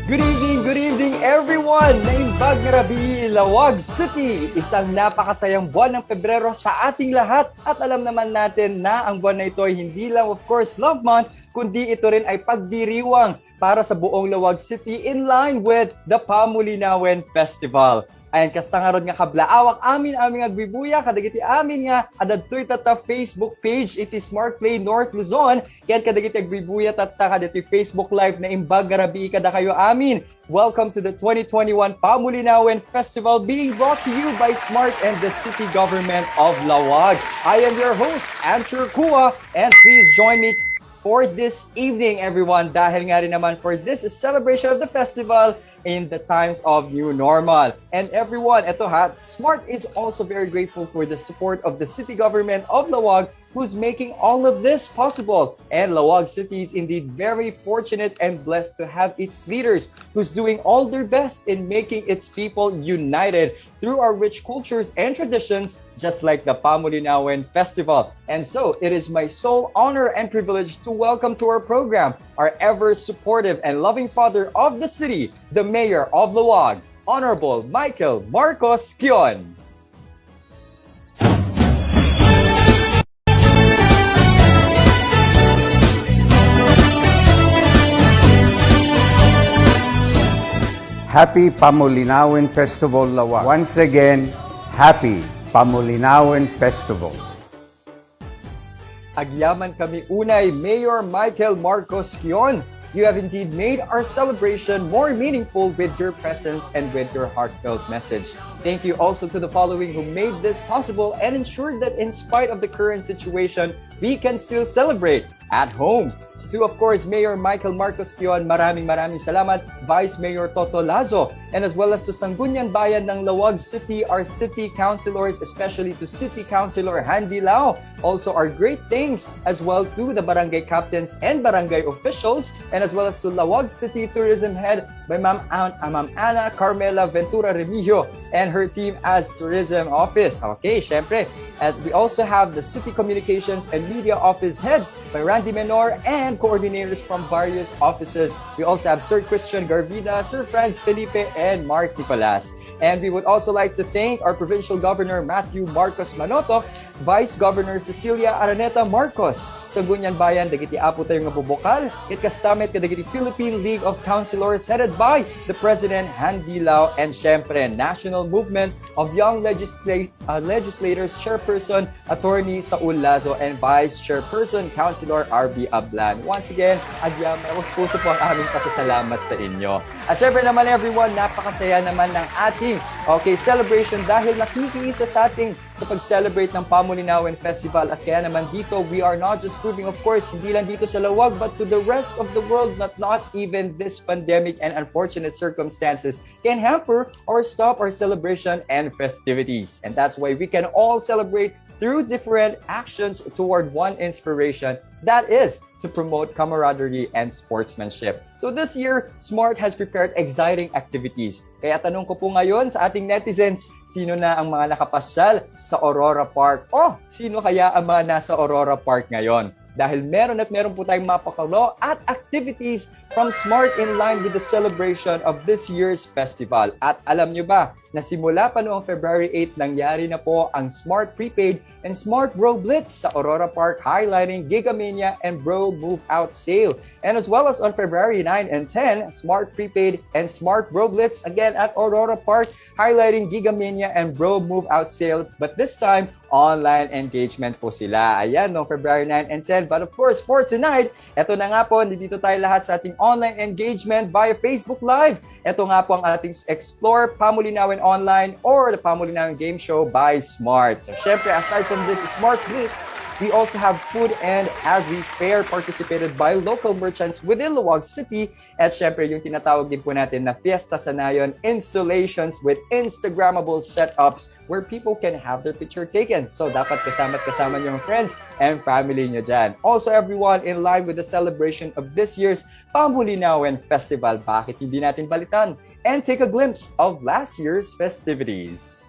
Good evening everyone! Naimbag na Rabi, Laoag City! Isang napakasayang buwan ng Pebrero sa ating lahat at alam naman natin na ang buwan na ito ay hindi lang of course love month, kundi ito rin ay pagdiriwang para sa buong Laoag City in line with the Pamulinawen Festival. Ayan, kasta nga ron nga kablaawak amin agbibuya, kadagiti amin nga adadtoy tata Facebook page, it is Mark Play North Luzon. Yan kadagiti agbibuya tata kaditi Facebook Live na imbag garabi kada kayo amin. Welcome to the 2021 Pamulinawen Festival being brought to you by Smart and the City Government of Laoag. I am your host, Ancher Cua, and please join me for this evening, everyone, dahil nga rin naman for this celebration of the festival in the times of new normal. And everyone, eto ha, Smart is also very grateful for the support of the city government of Laoag who's making all of this possible. And Laoag City is indeed very fortunate and blessed to have its leaders who's doing all their best in making its people united through our rich cultures and traditions, just like the Pamulinawen Festival. And so, it is my sole honor and privilege to welcome to our program our ever supportive and loving father of the city, the Mayor of Laoag, Honorable Michael Marcos Kion. Happy Pamulinawen Festival, Laoag. Once again, happy Pamulinawen Festival. Agyaman kami unay, Mayor Michael Marcos Kion. You have indeed made our celebration more meaningful with your presence and with your heartfelt message. Thank you also to the following who made this possible and ensured that in spite of the current situation, we can still celebrate at home. To, of course, Mayor Michael Marcos Kion, maraming salamat. Vice Mayor Toto Lazo, and as well as to Sangguniang Bayan ng Laoag City, our city councilors, especially to City Councilor Handy Lao. Also, our great thanks as well to the barangay captains and barangay officials, and as well as to Laoag City Tourism Head by Ma'am Ana Carmela Ventura Remigio and her team as Tourism Office. Okay, syempre. And we also have the City Communications and Media Office Head by Randy Menor and coordinators from various offices. We also have Sir Christian Garvida, Sir Franz Felipe, and Mark Nicolas. And we would also like to thank our Provincial Governor Matthew Marcos Manoto, Vice Governor Cecilia Araneta Marcos, Sangguniang Bayan, dagiti apo tayo nga bubukal, it kastamet kadagiti Philippine League of Councilors headed by the President Handy Lao, and syempre National Movement of Young Legislators Chairperson Attorney Saul Lazo and Vice Chairperson Councilor RB Ablan. Once again, agyam, puso po ang aming pasasalamat sa inyo. At syempre naman everyone, napakasaya naman ng ating celebration dahil nakikiisa sa ating sa pag-celebrate ng Pamulinawen Festival. At kaya naman dito, we are not just proving, of course, hindi lang dito sa Laoag, but to the rest of the world, not even this pandemic and unfortunate circumstances can hamper or stop our celebration and festivities. And that's why we can all celebrate through different actions toward one inspiration, that is to promote camaraderie and sportsmanship. So this year, Smart has prepared exciting activities. Kaya tanong ko po ngayon sa ating netizens, sino na ang mga nakapasyal sa Aurora Park? O sino kaya ang mga nasa Aurora Park ngayon? Dahil meron po tayong mapakalo at activities from Smart in line with the celebration of this year's festival. At alam nyo ba, na simula pa noong February 8, nangyari na po ang Smart Prepaid and Smart Bro Blitz sa Aurora Park, highlighting Gigamania and Bro Move Out Sale. And as well as on February 9 and 10, Smart Prepaid and Smart Bro Blitz again at Aurora Park, highlighting Gigamania and Bro Move Out Sale. But this time, online engagement po sila. Ayan, no, February 9 and 10. But of course, for tonight, eto na nga po, nandito tayo lahat sa ating online engagement via Facebook Live. Ito nga po ang ating Explore Pamulinawen Online or the Pamulinawen Game Show by Smart. So syempre, aside from this Smart Blitz, we also have food and agri fair participated by local merchants within Laoag City. At syempre, yung tinatawag din po natin na Fiesta Sanayon installations with Instagrammable setups where people can have their picture taken. So dapat kasama nyo yung friends and family nyo dyan. Also everyone, in line with the celebration of this year's Pamulinawen Festival, bakit hindi natin balitan and take a glimpse of last year's festivities.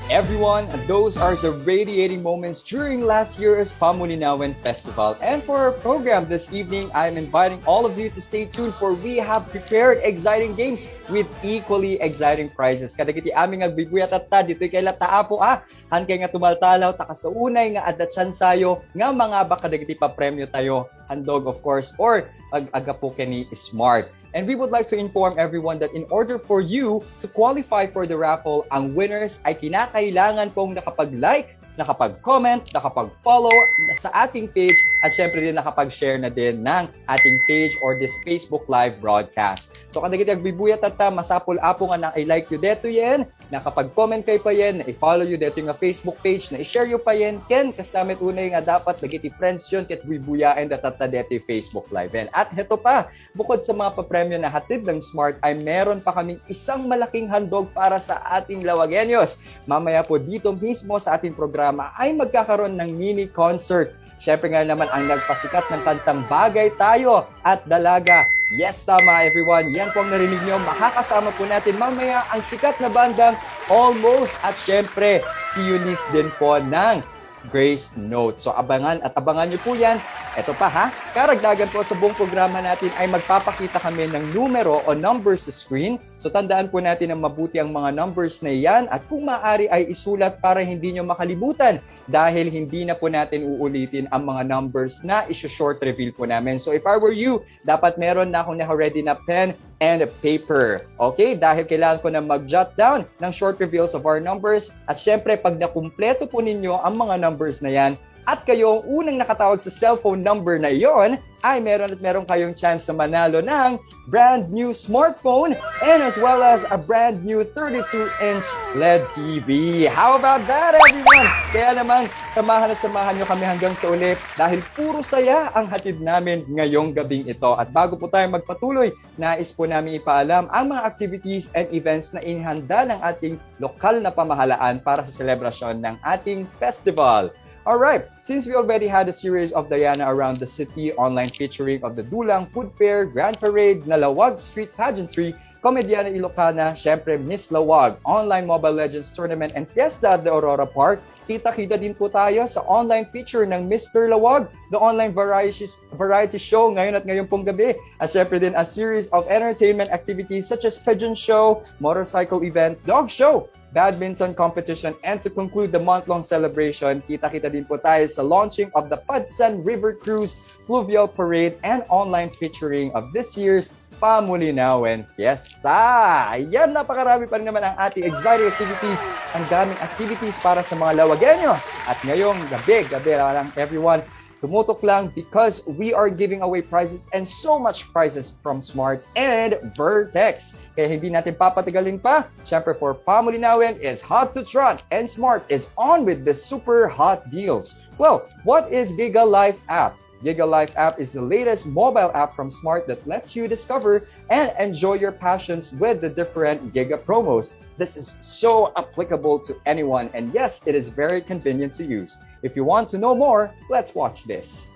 Everyone, those are the radiating moments during last year's Pamulinawen Festival. And for our program this evening, I'm inviting all of you to stay tuned for we have prepared exciting games with equally exciting prizes. Kadagiti aming agbibuyat at ta, dito'y kay lataa po han kay nga tumaltalaw, takasaunay nga adda tsansayo, nga mga bakadagiti pa premyo tayo, handog of course, or aga po kani Smart. And we would like to inform everyone that in order for you to qualify for the raffle, ang winners ay kinakailangan pong nakapag-like, nakapag-comment, nakapag-follow sa ating page at syempre din nakapag-share na din ng ating page or this Facebook Live broadcast. So kadagiti agbibuyat at masapol apo nga na i-like you deto yan, nakapag-comment kayo pa yan, na i-follow you deto yung Facebook page, na i-share you pa yan, ken kastamit unay nga dapat dagiti friends yun ket bibuyaen datata deto yung Facebook Live. At heto pa, bukod sa mga papremyo na hatid ng Smart ay meron pa kaming isang malaking handog para sa ating Laoageños. Mamaya po dito mismo sa ating programa ay magkakaroon ng mini concert. Siyempre nga naman ang nagpasikat ng kantang Bagay Tayo at Dalaga. Yes, tama everyone. Yan po ang narinig nyo. Makakasama po natin mamaya ang sikat na bandang Almost at siyempre si Eunice din po ng Grace Note. So abangan nyo po yan. Ito pa karagdagan po sa buong programa natin ay magpapakita kami ng numero o numbers sa screen. So tandaan po natin na mabuti ang mga numbers na yan at kung maaari ay isulat para hindi nyo makalimutan dahil hindi na po natin uulitin ang mga numbers na isi-short reveal po namin. So if I were you, dapat meron na akong naka-ready na pen and paper. Okay? Dahil kailangan ko na mag-jot down ng short reveals of our numbers at syempre pag nakumpleto po ninyo ang mga numbers na yan, at kayo ang unang nakatawag sa cellphone number na iyon, ay meron kayong chance na manalo ng brand new smartphone and as well as a brand new 32-inch LED TV. How about that, everyone? Kaya naman, samahan nyo kami hanggang sa uli dahil puro saya ang hatid namin ngayong gabing ito. At bago po tayo magpatuloy, nais po namin ipaalam ang mga activities and events na inihanda ng ating lokal na pamahalaan para sa selebrasyon ng ating festival. Alright, since we already had a series of Diana around the city, online featuring of the Dulang Food Fair, Grand Parade, na Laoag Street Pageantry, Komedyana Ilocana, syempre Miss Laoag, Online Mobile Legends Tournament and Fiesta at the Aurora Park, kita-kita din po tayo sa online feature ng Mr. Laoag, the online variety show ngayon at ngayon pong gabi. At syempre din a series of entertainment activities such as pigeon show, motorcycle event, dog show, badminton competition, and to conclude the month-long celebration, kita-kita din po tayo sa launching of the Padsan River Cruise Fluvial Parade and online featuring of this year's Pamulinawen Fiesta. Ayan, napakarami pa rin naman ang ating exciting activities, ang daming activities para sa mga Laoageños. At ngayong gabi lang everyone, tumutok lang because we are giving away prizes and so much prizes from Smart and Vertext. Kaya hindi natin papatagalin pa. Siyempre for Pamulinawen is hot to trot and Smart is on with the super hot deals. Well, what is Giga Life app? Giga Life app is the latest mobile app from Smart that lets you discover and enjoy your passions with the different Giga promos. This is so applicable to anyone, and yes, it is very convenient to use. If you want to know more, let's watch this.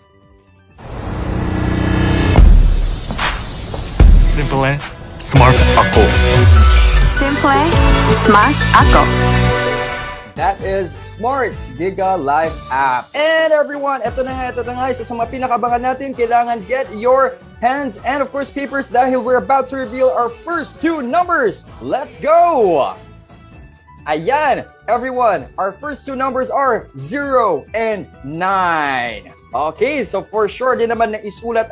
Simple, smart ako. Simple, smart ako. That is Smart's Giga Life app. And everyone, ito na nga, isa sa mga pinakabangan natin, kailangan get your pens and of course papers dahil we're about to reveal our first two numbers. Let's go! Ayan, everyone, our first two numbers are 0 and 9. Okay, so for sure din naman naisulat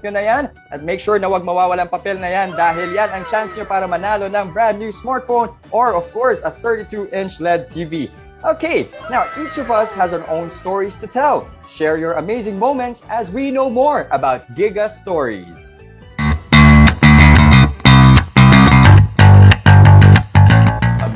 nyo na yan. At make sure na wag mawawala ang papel na yan dahil yan ang chance nyo para manalo ng brand new smartphone or of course a 32-inch LED TV. Okay, now each of us has our own stories to tell. Share your amazing moments as we know more about Giga Stories.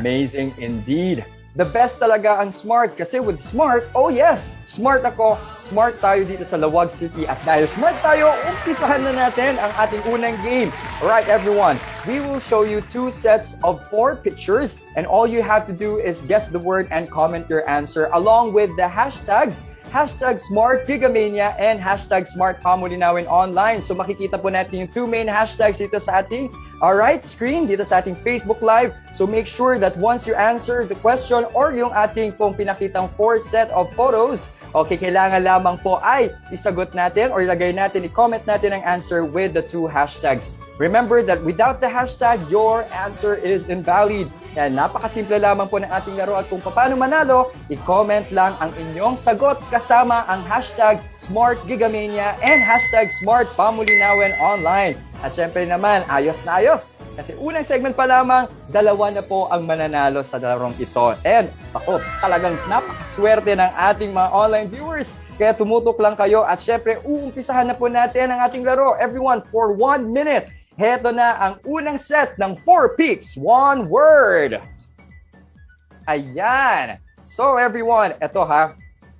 Amazing indeed. The best talaga ang Smart kasi with Smart, oh yes, Smart ako, Smart tayo dito sa Laoag City at dahil Smart tayo, umpisahan na natin ang ating unang game. Alright everyone, we will show you two sets of 4 pictures and all you have to do is guess the word and comment your answer along with the hashtags #SmartGigamania and #SmartPamulinawenOnline. So makikita po natin yung two main hashtags dito sa ating alright, screen dito sa ating Facebook Live. So make sure that once you answer the question or yung ating pong pinakitang 4 set of photos, okay, kailangan lamang po ay isagot natin or ilagay natin, i-comment natin ang answer with the 2 hashtags. Remember that without the hashtag, your answer is invalid. Yan, napakasimple lamang po ng ating laro at kung paano manalo, i-comment lang ang inyong sagot kasama ang hashtag SmartGigamania and hashtag SmartPamulinawenOnline. At syempre naman, ayos na ayos. Kasi unang segment pa lamang, 2 na po ang mananalo sa larong ito. And ako, talagang napakaswerte ng ating mga online viewers. Kaya tumutok lang kayo at syempre, uumpisahan na po natin ang ating laro. Everyone, for 1 minute. Heto na ang unang set ng 4 picks, 1 word. Ayan. So everyone, eto ha.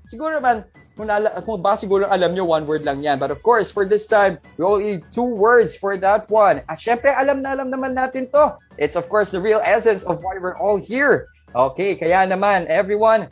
Siguro naman, kung ba siguro alam nyo, 1 word lang yan. But of course, for this time, we only need 2 words for that one. At syempre, alam naman natin to. It's of course the real essence of why we're all here. Okay, kaya naman, everyone,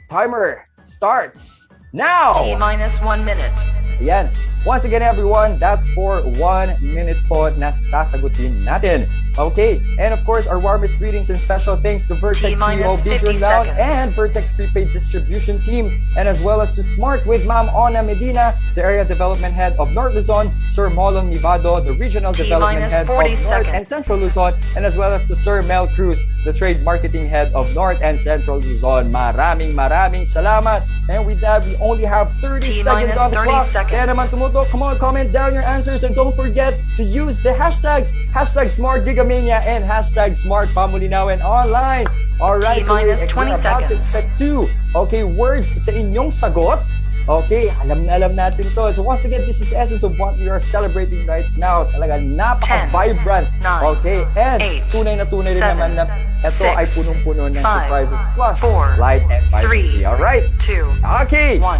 timer starts now. T-1 minute. Ayan. Once again, everyone, that's for 1 minute po na sasagutin natin. Okay, and of course, our warmest greetings and special thanks to Vertext CEO Bidron Laoag and Vertext Prepaid Distribution Team, and as well as to Smart with Ma'am Ona Medina, the Area Development Head of North Luzon, Sir Molon Nivado, the Regional Development Head of North and Central Luzon, and as well as to Sir Mel Cruz, the Trade Marketing Head of North and Central Luzon. Maraming salamat. And with that, we only have 30 seconds on the clock. Kaya naman tumutok, come on, comment down your answers and don't forget to use the hashtags, hashtag SmartGigamania and hashtag SmartPamulinawenOnline. Alright, so we're about to expect 2, okay, words sa inyong sagot. Okay, alam natin to. So once again, this is the essence of what we are celebrating right now. Talaga napaka-vibrant. Okay, and tunay na tunay rin naman na ito ay punong-puno ng surprises plus light and vibrancy. Alright? 2, okay. 1,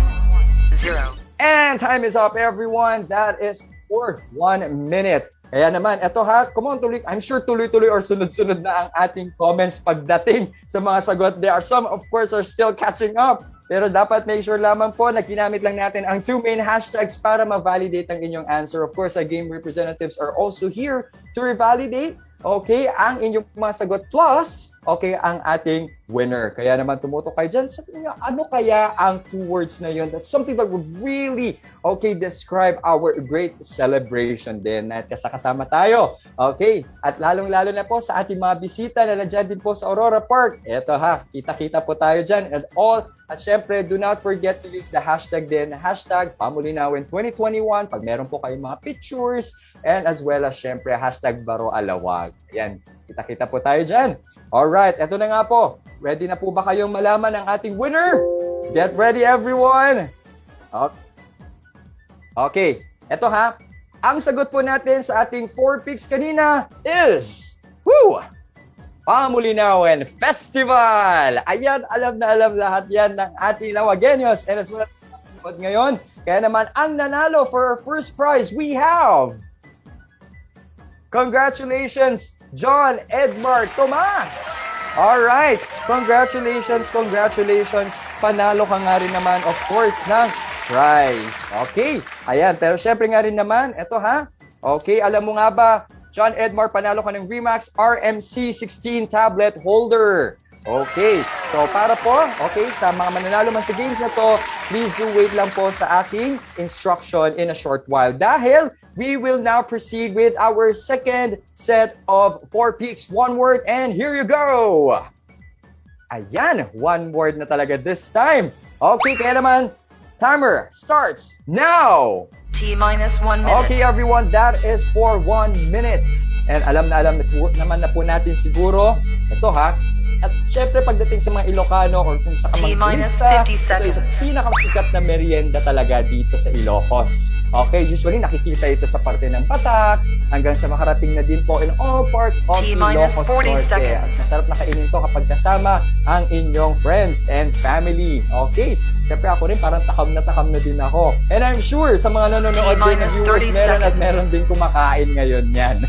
0. And time is up, everyone. That is for 1 minute. Kaya naman, eto ha, come on, tuloy. I'm sure tuloy-tuloy or sunod-sunod na ang ating comments pagdating sa mga sagot. There are some, of course, are still catching up. Pero dapat make sure lamang po na ginamit lang natin ang 2 main hashtags para ma-validate ang inyong answer. Of course, our game representatives are also here to revalidate, okay, ang inyong mga sagot plus, okay, ang ating winner. Kaya naman tumutok kayo dyan. Sabi niyo, ano kaya ang 2 words na yun? That's something that would really, okay, describe our great celebration din. At kasama tayo. Okay, at lalong-lalo na po sa ating mga bisita na nandiyan din po sa Aurora Park. Eto ha, kita-kita po tayo dyan. And all, at syempre, do not forget to use the hashtag din, hashtag Pamulinawen2021 pag meron po kayong mga pictures, and as well as syempre, hashtag Baroalawag. Ayan, kita-kita po tayo dyan. Alright, eto na nga po. Ready na po ba kayong malaman ang ating winner? Get ready, everyone! Okay, eto ha. Ang sagot po natin sa ating 4 picks kanina is Pamulinawen Festival! Ayan, alam na alam lahat yan ng ating Laoageños and as well as ngayon. Kaya naman, ang nanalo for our first prize, we have... Congratulations, John Edmar Tomas! Alright, congratulations. Panalo ka nga rin naman, of course, ng prize. Okay, ayan, pero syempre nga rin naman, eto ha. Okay, alam mo nga ba, John Edmar, panalo ka ng Remax RMC16 tablet holder. Okay, so para po, okay, sa mga mananalo man sa games na to, please do wait lang po sa aking instruction in a short while. Dahil, we will now proceed with our second set of 4 picks, 1 word, and here you go! Ayan, 1 word na talaga this time. Okay, kaya naman, timer starts now! T-1 minute. Okay, everyone, that is for 1 minute. And alam naman na po natin siguro, ito ha, at syempre pagdating sa mga Ilocano or kung sa kamangkinista, ito is pinakasikat na merienda talaga dito sa Ilocos. Okay, usually nakikita ito sa parte ng Batak, hanggang sa makarating na din po in all parts of Ilocos Norte. At masarap na kainin to kapag kasama ang inyong friends and family. Okay, syempre ako rin parang takam na din ako. And I'm sure sa mga nanonood din na viewers, meron din kumakain ngayon yan.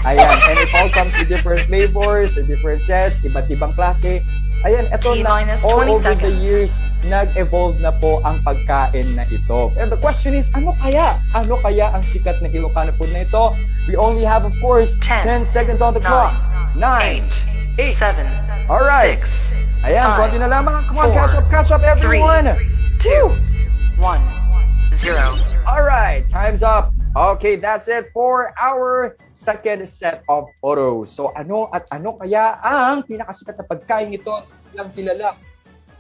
Ayan, and it all comes with different flavors, different sets, iba't ibang klase. Ayan, ito na, T-minus all 20 over the seconds. years, nag-evolve na po ang pagkain na ito. And the question is, ano kaya? Ano kaya ang sikat na Ilocano food na ito? We only have, of course, 10 seconds on the clock. 9, 8, 7, Alright. 6, Ayan, 5, konti na lamang. Come on, 4, catch up everyone. 2, 1, 0. Alright, time's up. Okay, that's it for our second set of photos. So ano kaya ang pinakasikat na pagkain ito lang kilala?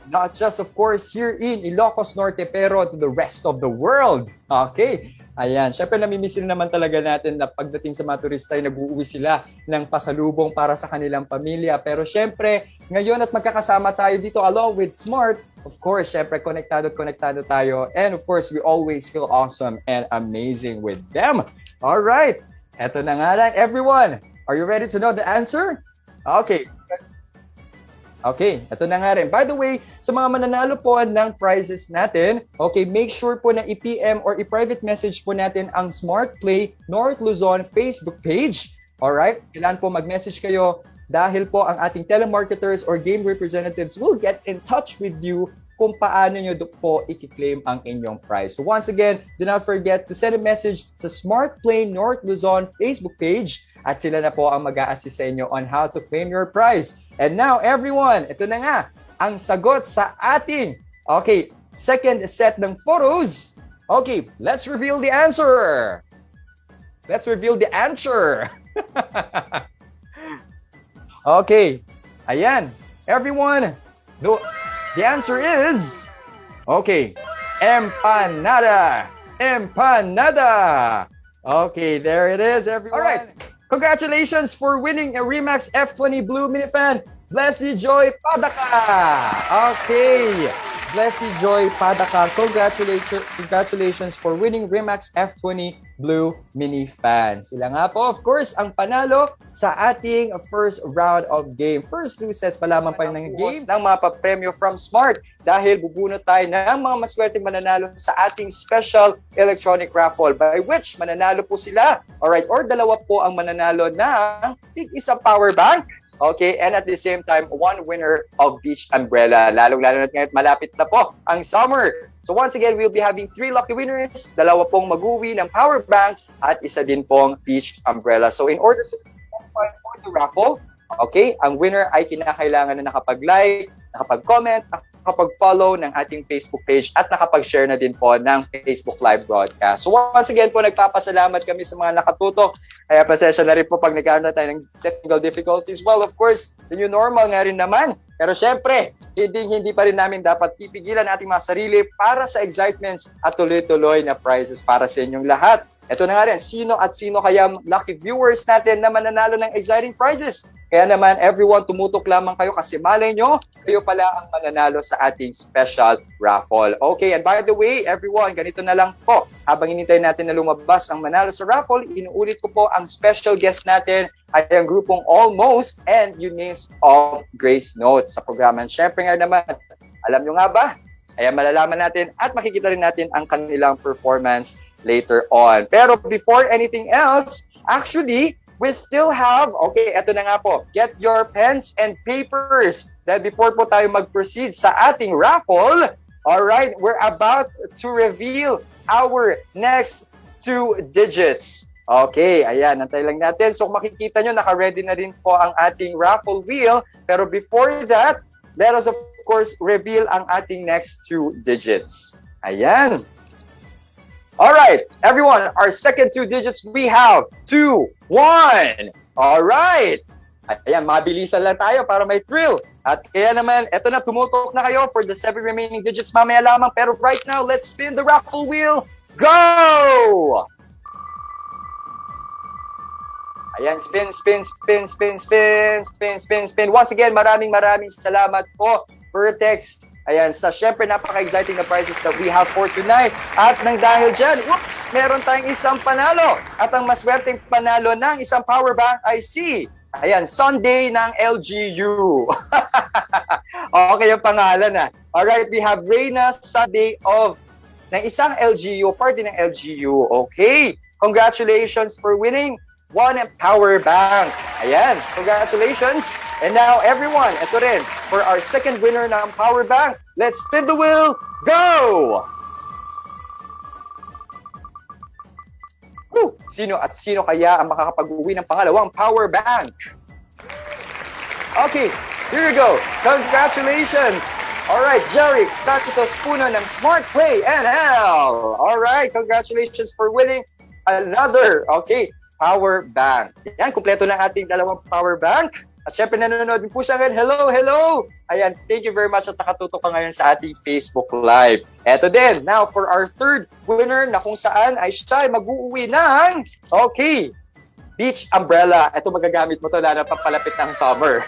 Not just of course here in Ilocos Norte pero to the rest of the world. Okay. Ayan, syempre namimiss rin naman talaga natin na pagdating sa mga turista ay nag-uuwi sila ng pasalubong para sa kanilang pamilya. Pero syempre, ngayon at magkakasama tayo dito along with Smart, of course, syempre konektado tayo. And of course, we always feel awesome and amazing with them. All right, eto na nga lang everyone. Are you ready to know the answer? Okay, ito na nga rin. By the way, sa mga mananalo po ng prizes natin, okay, make sure po na i-PM or i-private message po natin ang Smart Play North Luzon Facebook page. Alright? Kailangan po mag-message kayo dahil po ang ating telemarketers or game representatives will get in touch with you kung paano nyo po i-claim ang inyong prize. So once again, do not forget to send a message sa Smart Play North Luzon Facebook page at sila na po ang mag-a-assist sa inyo on how to claim your prize. And now, everyone, ito na nga, ang sagot sa ating, second set ng photos. Okay, let's reveal the answer. Let's reveal the answer. Okay, ayan. Everyone, the answer is, empanada. Empanada. Okay, there it is, everyone. All right. Congratulations for winning a Remax F20 Blue Minifan, Blessy Joy Padaka. Okay, Blessy Joy Padaka, congratulations for winning Remax F20 Blue Minifan. Sila nga po, of course, ang panalo sa ating first round of game. First 2 sets pa lamang pa ng game ng mga papremyo from Smart dahil bubunot tayo ng mga maswerteng mananalo sa ating special electronic raffle by which mananalo po sila, alright, or dalawa po ang mananalo ng isang power bank. Okay, and at the same time, one winner of beach umbrella. Lalong-lalo na ngayon, malapit na po ang summer. So once again, we'll be having 3 lucky winners, dalawa pong mag-uwi ng power bank, at isa din pong beach umbrella. So in order to qualify for the raffle, okay, ang winner ay kinakailangan na nakapag-like, nakapag-comment, nakapag-follow ng ating Facebook page at nakapag-share na din po ng Facebook Live broadcast. So once again po, nagpapasalamat kami sa mga nakatuto. Kaya pasensya na rin po pag nagkaroon na tayo ng technical difficulties. Well, of course, the new normal nga rin naman. Pero syempre, hindi pa rin namin dapat pipigilan ating mga sarili para sa excitements at tuloy-tuloy na prizes para sa inyong lahat. Ito na nga rin, sino kaya lucky viewers natin na mananalo ng exciting prizes? Kaya naman, everyone, tumutok lamang kayo kasi malay nyo, kayo pala ang mananalo sa ating special raffle. Okay, and by the way, everyone, ganito na lang po. Habang hinintay natin na lumabas ang manalo sa raffle, inuulit ko po ang special guest natin ay ang grupong Almost and Eunice of Grace Note sa programa. Siyempre nga naman, alam nyo nga ba? Ayan, malalaman natin at makikita rin natin ang kanilang performance later on. Pero before anything else, actually, we still have, eto na nga po, get your pens and papers. Dahil before po tayo mag-proceed sa ating raffle, alright, we're about to reveal our next 2 digits. Okay, ayan, nantay lang natin. So makikita nyo, naka-ready na rin po ang ating raffle wheel. Pero before that, let us of course reveal ang ating next 2 digits. Ayan. Alright, everyone, our second 2 digits, we have 2, 1. Alright. Ayan, mabilisan lang tayo para may thrill. At kaya naman, eto na, tumutok na kayo for the 7 remaining digits mamaya lamang. Pero right now, let's spin the raffle wheel. Go! Ayan, spin. Once again, maraming salamat po, Vertext. Ayan, syempre napaka-exciting na prizes that we have for tonight. At nang dahil dyan, whoops, meron tayong isang panalo. At ang maswerteng panalo ng isang power bank ay ayan, Sunday ng LGU. Okay yung pangalan na. Alright, we have Reyna Sunday ng isang LGU, party ng LGU. Okay, congratulations for winning one power bank. Ayan, congratulations. And now everyone, ito rin, for our second winner ng power bank, let's spin the wheel, go! Woo! Sino kaya ang makakapag-uwi ng pangalawang power bank? Okay, here you go. Congratulations! Alright, Jeric Santos Puno ng Smart Play NL. Alright, congratulations for winning another, power bank. Yan, kumpleto na ating dalawang power bank. At syempre nanonood din po siya ngayon. Hello, hello! Ayan, thank you very much at nakatutok ka ngayon sa ating Facebook Live. Eto din, now for our third winner na kung saan ay siya mag-uuwi ng, beach umbrella. Ito magagamit mo to lalo papalapit ng summer.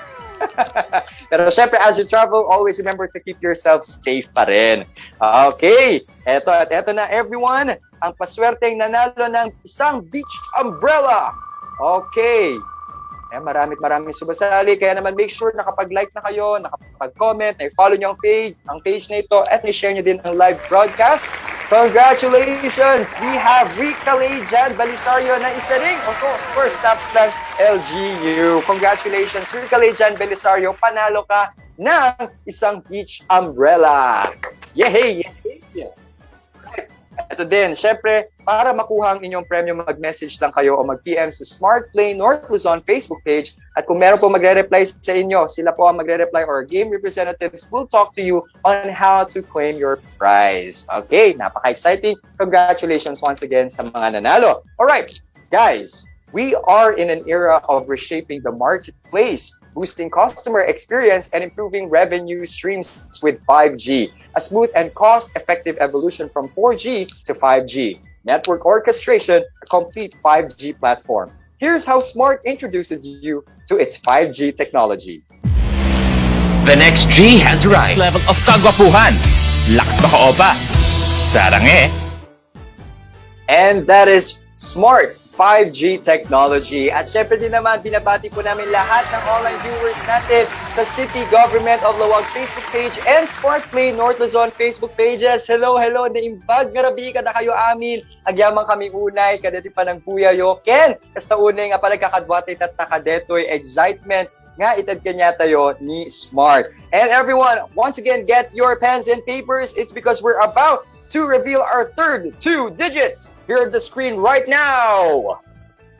Pero syempre, as you travel, always remember to keep yourself safe pa rin. Okay, eto na everyone, ang paswerteng nanalo ng isang beach umbrella. Okay. Maraming sumasali. Kaya naman make sure nakapag-like na kayo, nakapag-comment, na-follow nyo ang page na ito at i-share nyo din ang live broadcast. Congratulations! We have Rica Lejan Belisario na isa ring, of course, staff ng LGU. Congratulations, Rica Lejan Belisario. Panalo ka ng isang beach umbrella. Yay! Ito din, syempre, para makuha ang inyong premyo, mag-message lang kayo o mag-PM sa Smart Play North Luzon Facebook page. At kung meron po magre-reply sa inyo, sila po ang magre-reply or game representatives will talk to you on how to claim your prize. Okay, napaka-exciting. Congratulations once again sa mga nanalo. Alright, guys, we are in an era of reshaping the marketplace, boosting customer experience and improving revenue streams with 5G. A smooth and cost-effective evolution from 4G to 5G. Network orchestration, a complete 5G platform. Here's how Smart introduces you to its 5G technology. The next G has arrived. Level of kagwapuhan. Lakas ba ka-opa? Sarang eh. And that is Smart 5G technology. At syempre din naman, binabati po namin lahat ng online viewers natin sa City Government of Laoag Facebook page and Smart Play North Luzon Facebook pages. Hello, naimbag nga rabi kada kayo amin. Agyaman kami unay, kadati pa ng buyayo. Ken, kasta unay nga pala kakadwate at takadetoy excitement nga itad kanya tayo ni Smart. And everyone, once again, get your pens and papers. It's because we're about to reveal our third two digits here on the screen right now.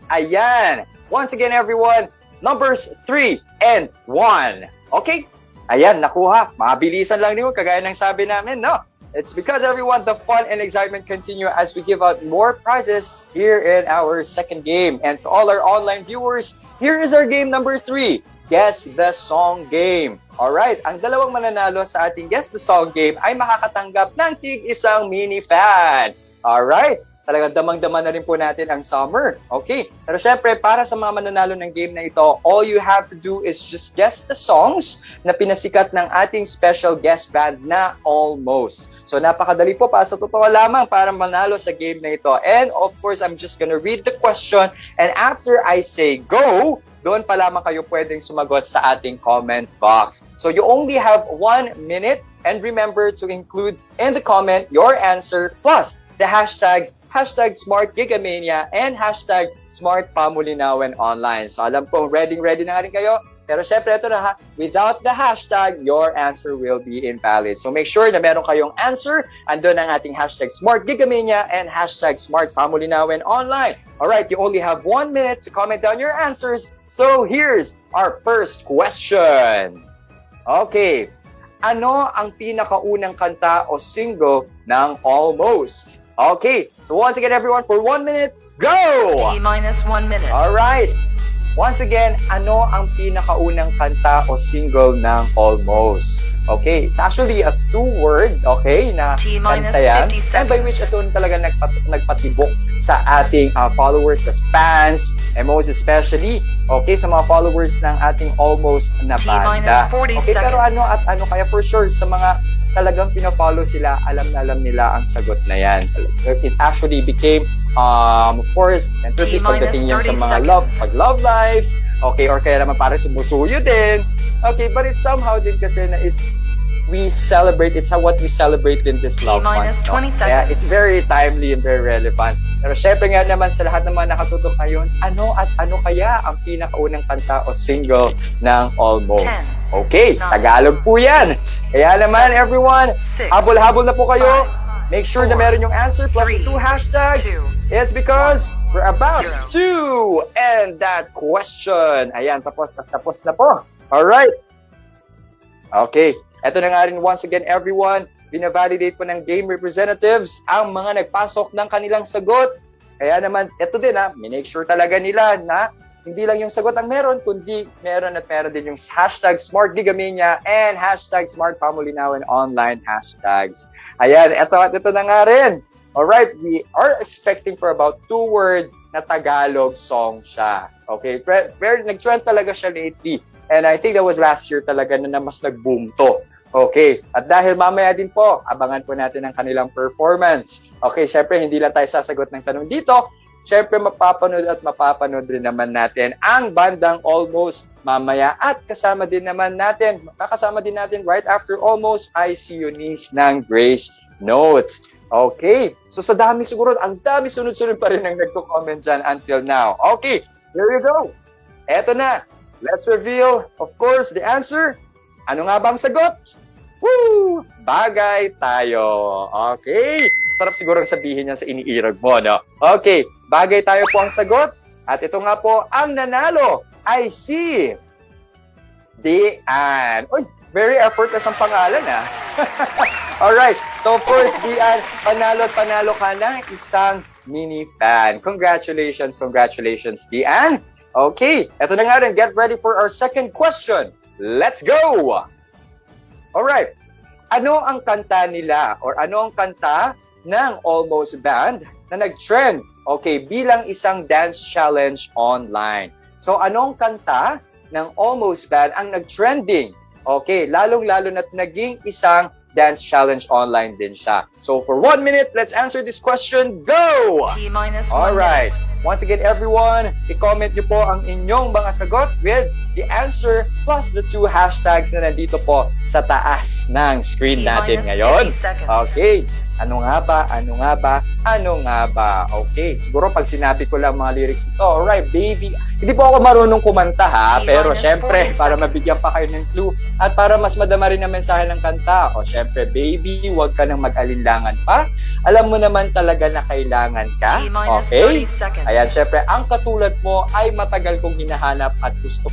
Ayan. Once again, everyone, numbers 3 and 1. Okay? Ayan, nakuha. Mabilisan lang niyo, kagaya ng sabi namin, no? It's because, everyone, the fun and excitement continue as we give out more prizes here in our second game. And to all our online viewers, here is our game number 3. Guess the Song Game. Alright, ang dalawang mananalo sa ating Guess the Song Game ay makakatanggap ng tig-isang mini fan. Alright, talagang damang-dama na rin po natin ang summer. Okay, pero syempre, para sa mga mananalo ng game na ito, all you have to do is just guess the songs na pinasikat ng ating special guest band na Almost. So napakadali po, para sa totoo lamang para manalo sa game na ito. And of course, I'm just gonna read the question, and after I say go, doon pa lamang kayo pwedeng sumagot sa ating comment box. So you only have 1 minute, and remember to include in the comment your answer plus the hashtags #SmartGigamania and #SmartPamulinawen Online. So alam po, ready na rin kayo. Pero syempre, ito na ha, without the hashtag, your answer will be invalid. So make sure na meron kayong answer. Andun ang ating #SmartGigamania and #SmartPamulinawen Online. Alright, you only have 1 minute to comment down your answers. So here's our first question. Okay, ano ang pinakaunang kanta o single ng Almost? Okay, so once again everyone, for 1 minute, go! T-1 minute. Alright, once again, ano ang pinakaunang kanta o single ng Almost? Okay, it's actually a 2-word, okay, na kanta yan. And by which ito talaga nagpatibok sa ating followers as fans, and most especially, okay, sa mga followers ng ating Almost na banda. Okay, pero ano at ano kaya for sure sa mga talagang pinafollow sila, alam nila ang sagot na yan. It actually became, of course, centerpiece pagdating yan sa mga love life, okay, or kaya naman para sumusuyo din. Okay, but it's somehow din kasi na it's what we celebrate in this love month. No? Kaya it's very timely and very relevant. Pero syempre nga naman sa lahat ng mga nakatutok ngayon, ano at ano kaya ang pinakaunang kanta o single ng Almost? Okay, Tagalog po yan. Kaya naman everyone, habol-habol na po kayo. Make sure na meron yung answer plus the 2 hashtags. It's because we're about to end that question. Ayan, tapos na po. Alright. Okay, eto na nga rin once again everyone, binavalidate po ng game representatives ang mga nagpasok ng kanilang sagot. Kaya naman, eto din minake sure talaga nila na hindi lang yung sagot ang meron, kundi meron din yung hashtag Smart Gigamania and hashtag Smart Pamulinawen online hashtags. Ayan, ito na nga rin. Alright, we are expecting for about 2-word na Tagalog song siya. Okay, nag-trend talaga siya lately. And I think that was last year talaga na mas nag-boom to. Okay, at dahil mamaya din po, abangan po natin ang kanilang performance. Okay, syempre hindi lang tayo sasagot ng tanong dito. Syempre mapapanood rin naman natin ang bandang Almost mamaya. At kakasama din natin right after Almost ay si Eunice ng Grace Notes. Okay, so sa dami siguro, ang dami sunod-sunod pa rin ang nagko-comment dyan until now. Okay, here we go. Eto na. Let's reveal, of course, the answer. Ano nga ba ang sagot? Woo! Bagay tayo. Okay. Sarap siguro sabihin yan sa iniirag mo, no? Okay. Bagay tayo po ang sagot. At ito nga po, ang nanalo ay si Dian. Uy, very effortless ang pangalan, Alright. So, of course, Dian, panalo ka ng isang mini fan. Congratulations, Dian. Okay, eto na nga rin. Get ready for our second question. Let's go! Alright, ano ang kanta nila or ano ang kanta ng Almost Band na nag-trend, okay, bilang isang dance challenge online? So, anong kanta ng Almost Band ang nag-trending? Okay, lalong-lalo na't naging isang dance challenge online din siya. So, for 1 minute, let's answer this question. Go! T-1 Alright. Once again, everyone, i-comment nyo po ang inyong mga sagot with the answer plus the 2 hashtags na nandito po sa taas ng screen natin ngayon. Okay. Ano nga ba? Okay. Siguro pag sinabi ko lang mga lyrics ito, alright, baby. Hindi po ako marunong kumanta pero syempre, para mabigyan pa kayo ng clue at para mas madama rin ang mensahe ng kanta. O syempre, baby, huwag ka nang mag-alinlangan pa. Alam mo naman talaga na kailangan ka. Okay? Ayan, syempre, ang katulad mo ay matagal kong hinahanap at gusto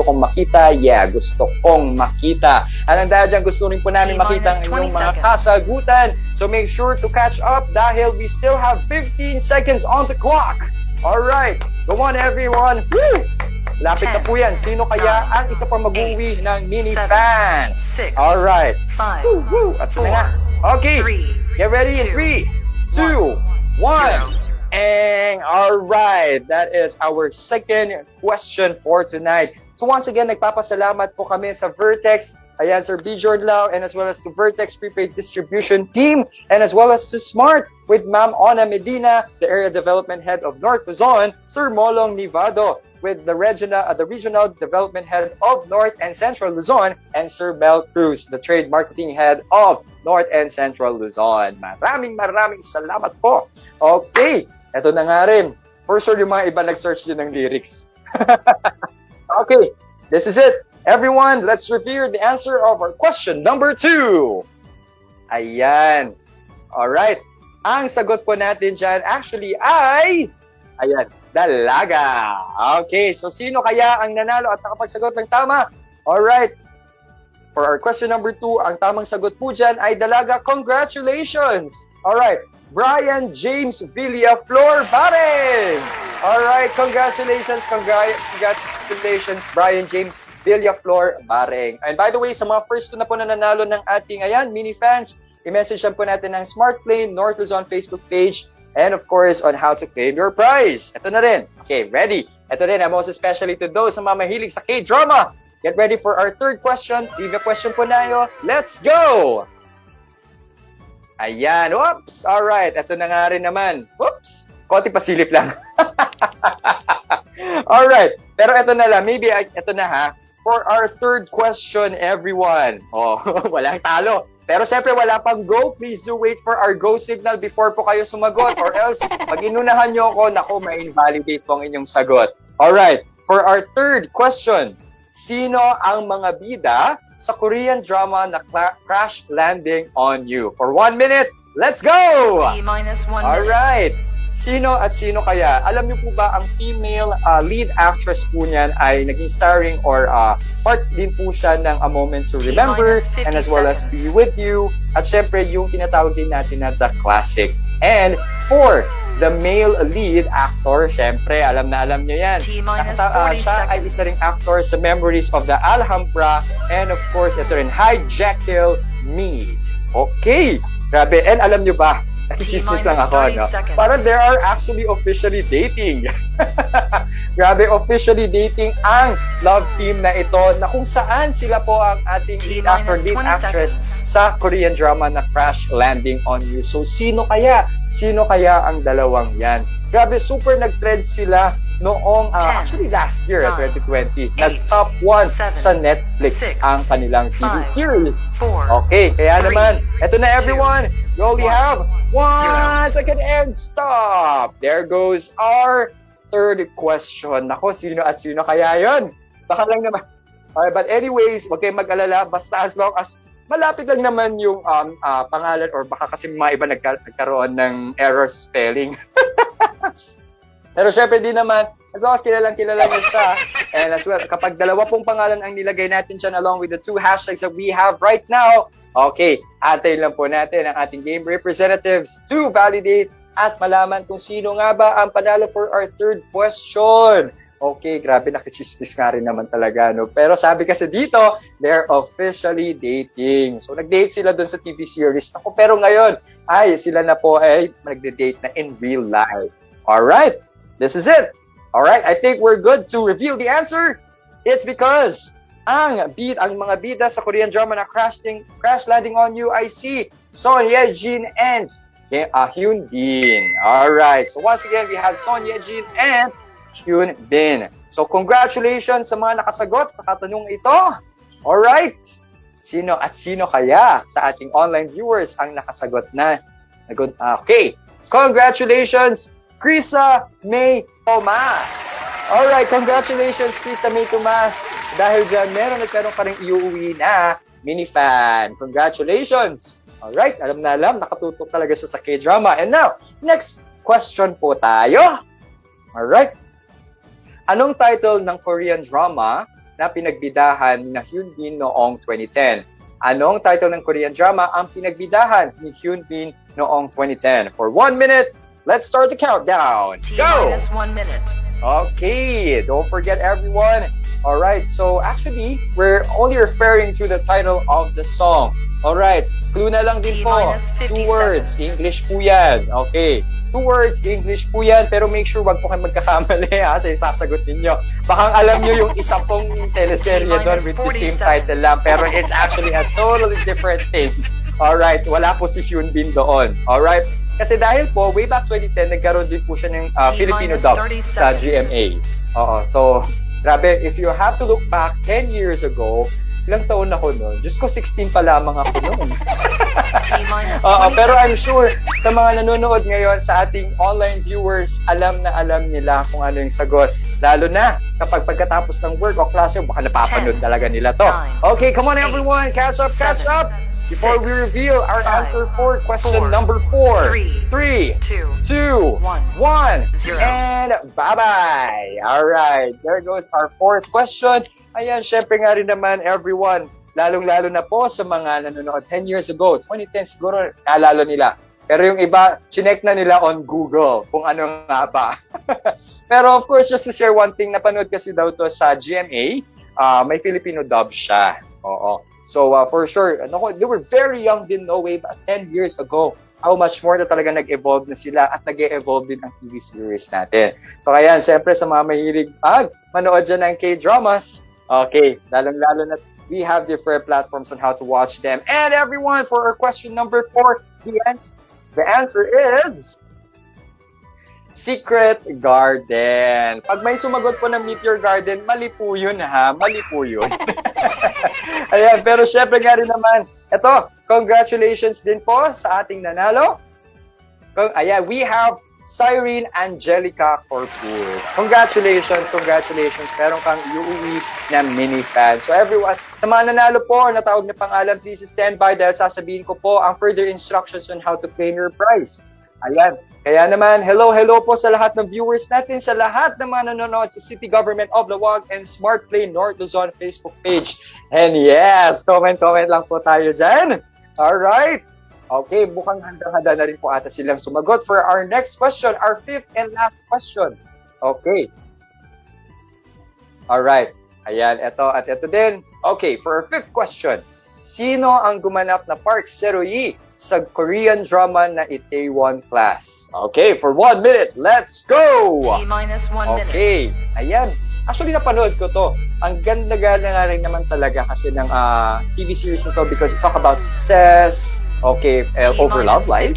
kong makita. Yeah, gusto kong makita. At ang dahil dyan, gusto rin po namin makita ang inyong mga kasagutan. So make sure to catch up dahil we still have 15 seconds on the clock. Alright, go on everyone. Woo! Lapit na po yan. Sino kaya ang isa pa mag-uwi ng mini fan? Alright. At na nga. Okay. Get ready in 3, 2, 1. And alright, that is our second question for tonight. So once again, nagpapasalamat po kami sa Vertext, ayan, Sir Bjorn Lau, and as well as the Vertext Prepaid Distribution Team, and as well as to Smart with Ma'am Ona Medina, the Area Development Head of North Luzon, Sir Molong Nivado, with the Regional Development Head of North and Central Luzon, and Sir Mel Cruz, the Trade Marketing Head of North and Central Luzon. Maraming salamat po. Okay, eto na nga rin. For sure, yung mga iba nag-search din ng lyrics. Okay, this is it. Everyone, let's review the answer of our question number 2. Ayan. Alright. Ang sagot po natin dyan actually ay... Ayan. Dalaga. Okay, so sino kaya ang nanalo at nakapagsagot ng tama? Alright. For our question number 2, ang tamang sagot po dyan ay dalaga. Congratulations! Alright. Brian James Villaflor Bareng! Alright, congratulations, Brian James Villaflor Bareng. And by the way, sa mga first 2 na po na nanalo ng ating mini fans, i-message lang po natin ng Smart Plane North Luzon Facebook page. And of course, on how to claim your prize. Ito na rin. Okay, ready? Ito rin, most especially to those na mahilig sa K-drama. Get ready for our third question. Trivia question po na. Let's go! Ayan, whoops! Alright, ito na nga rin naman. Whoops! Konti pasilip lang. Alright, pero ito na lang. Maybe ito na ha. For our third question, everyone. Oh, walang talo. Pero syempre, wala pang go. Please do wait for our go signal before po kayo sumagot. Or else, pag inunahan nyo ako, naku, may invalidate po ang inyong sagot. Alright, for our third question, sino ang mga bida sa Korean drama na Crash Landing on You? For 1 minute, let's go! T-minus 1 minute. Alright. Sino at sino kaya? Alam niyo po ba ang female lead actress po niyan ay naging starring or part din po siya ng A Moment to Remember and as well as Be With You. At syempre yung tinatawag din natin na The Classic. And for the male lead actor, syempre alam na alam niyo yan. T-minus 40 Siya ay isa ring actor sa Memories of the Alhambra and of course ito rin Hi Jekyll Me. Okay, grabe. And alam niyo ba, nakichismis lang ako, no? Parang they are actually officially dating. Grabe, officially dating ang love team na ito na kung saan sila po ang ating lead actor, lead actress sa Korean drama na Crash Landing on You. So, sino kaya? Sino kaya ang dalawang yan? Grabe, super nag-trend sila noong, actually last year, 2020. Nag-top 1 sa Netflix ang kanilang TV series. Okay, kaya naman, eto na everyone. You only have 1 second and stop. There goes our third question. Nako, sino at sino kaya yun? Baka lang naman. But anyways, huwag kayong mag-alala. Basta as long as malapit lang naman yung pangalan or baka kasi mga iba nagkaroon ng error spelling. Pero syempre din naman, as long as kilala nyo siya. And as well, kapag dalawa pong pangalan ang nilagay natin dyan along with the 2 hashtags that we have right now, okay, antayin lang po natin ang ating game representatives to validate at malaman kung sino nga ba ang panalo for our third question. Okay, grabe, nakichismis nga rin naman talaga, no? Pero sabi kasi dito, they're officially dating. So, nag-date sila dun sa TV series. Ako, pero ngayon, ay, sila na po ay nagde-date na in real life. Alright, this is it. Alright, I think we're good to reveal the answer. It's because ang mga bida sa Korean drama na Crash Landing on You ay si Son Ye-jin and Hyun Bin. Alright, so once again, we have Son Ye-jin and Hyun Bin. So congratulations sa mga nakasagot sa katanung ito. Alright, sino at sino kaya sa ating online viewers ang nakasagot na? Okay, congratulations, Krisa May Tomas. Alright, congratulations, Krisa May Tomas. Dahil dyan, meron ka rin iuwi na minifan. Congratulations. Alright, alam na alam, nakatutok talaga siya sa K-drama. And now, next question po tayo. Alright. Anong title ng Korean drama na pinagbidahan ni Hyun Bin noong 2010? Anong title ng Korean drama ang pinagbidahan ni Hyun Bin noong 2010? For 1 minute, let's start the countdown. Go! T-minus 1 minute. Okay, don't forget everyone. Alright, so actually, we're only referring to the title of the song. Alright, clue na lang din po. 2 words, English po yan. Okay, 2 words, English po yan. Pero make sure wag po kayo magkakamali ha, sa isasagot ninyo. Baka alam nyo yung isa pong teleserye doon with the same title lang. Pero it's actually a totally different thing. Alright, wala po si Hyun Bin doon. Alright, kasi dahil po, way back 2010, nagkaroon din po siya ng Filipino dub sa GMA. Oo, so, grabe, if you have to look back 10 years ago, ilang taon ako noon? Diyos ko, 16 pa lamang ako noon. Pero I'm sure, sa mga nanonood ngayon, sa ating online viewers, alam na alam nila kung ano yung sagot. Lalo na, kapag pagkatapos ng work o klase, baka napapanood talaga nila to. Okay, come on everyone, catch up, catch up! Before we reveal our answer for question number 4, 3, 2, 1, and bye-bye! Alright, there goes our fourth question. Ayan, syempre nga rin naman everyone, lalong-lalo na po sa mga nanonood 10 years ago, 2010 siguro, naalala nila. Pero yung iba, chinek na nila on Google kung ano nga ba. Pero of course, just to share one thing, napanood kasi daw to sa GMA, may Filipino dub siya. Oo. So, for sure, they were very young din, no way, but 10 years ago, how much more na talaga nag-evolve na sila at nag-evolve din ang TV series natin. So, kaya, syempre, sa mga mahilig manood dyan ng K-dramas, okay, lalong-lalo na we have different platforms on how to watch them. And everyone, for our question number 4, the answer is Secret Garden. Pag may sumagot po ng Meteor Garden, mali po yun ha. Mali po yun. Ayan, pero syempre nga rin naman, eto, Congratulations din po sa ating nanalo. Ayan, we have Cyrene Angelica Corpus. Congratulations. Meron kang iuwi na mini fan. So everyone, sa mga nanalo po, natawag na pangalan, please stand by dahil sasabihin ko po ang further instructions on how to claim your prize. Ayan. Kaya naman, hello po sa lahat ng viewers natin, sa lahat ng mga nanonood sa City Government of Laoag and Smart Play North Luzon Facebook page. And yes, comment lang po tayo dyan. Alright. Okay, mukhang handa-handa na rin po ata silang sumagot for our next question, our fifth and last question. Okay. Alright. Ayan, ito din. Okay, for our fifth question. Sino ang gumanap na Park Seroyi sa Korean drama na Itaewon Class? Okay, for 1 minute, let's go! T-minus 1 minute. Okay, ayan. Actually, napanood ko to. Ang ganda-ganda nga rin naman talaga kasi ng TV series nito because it talk about success, okay, over love life.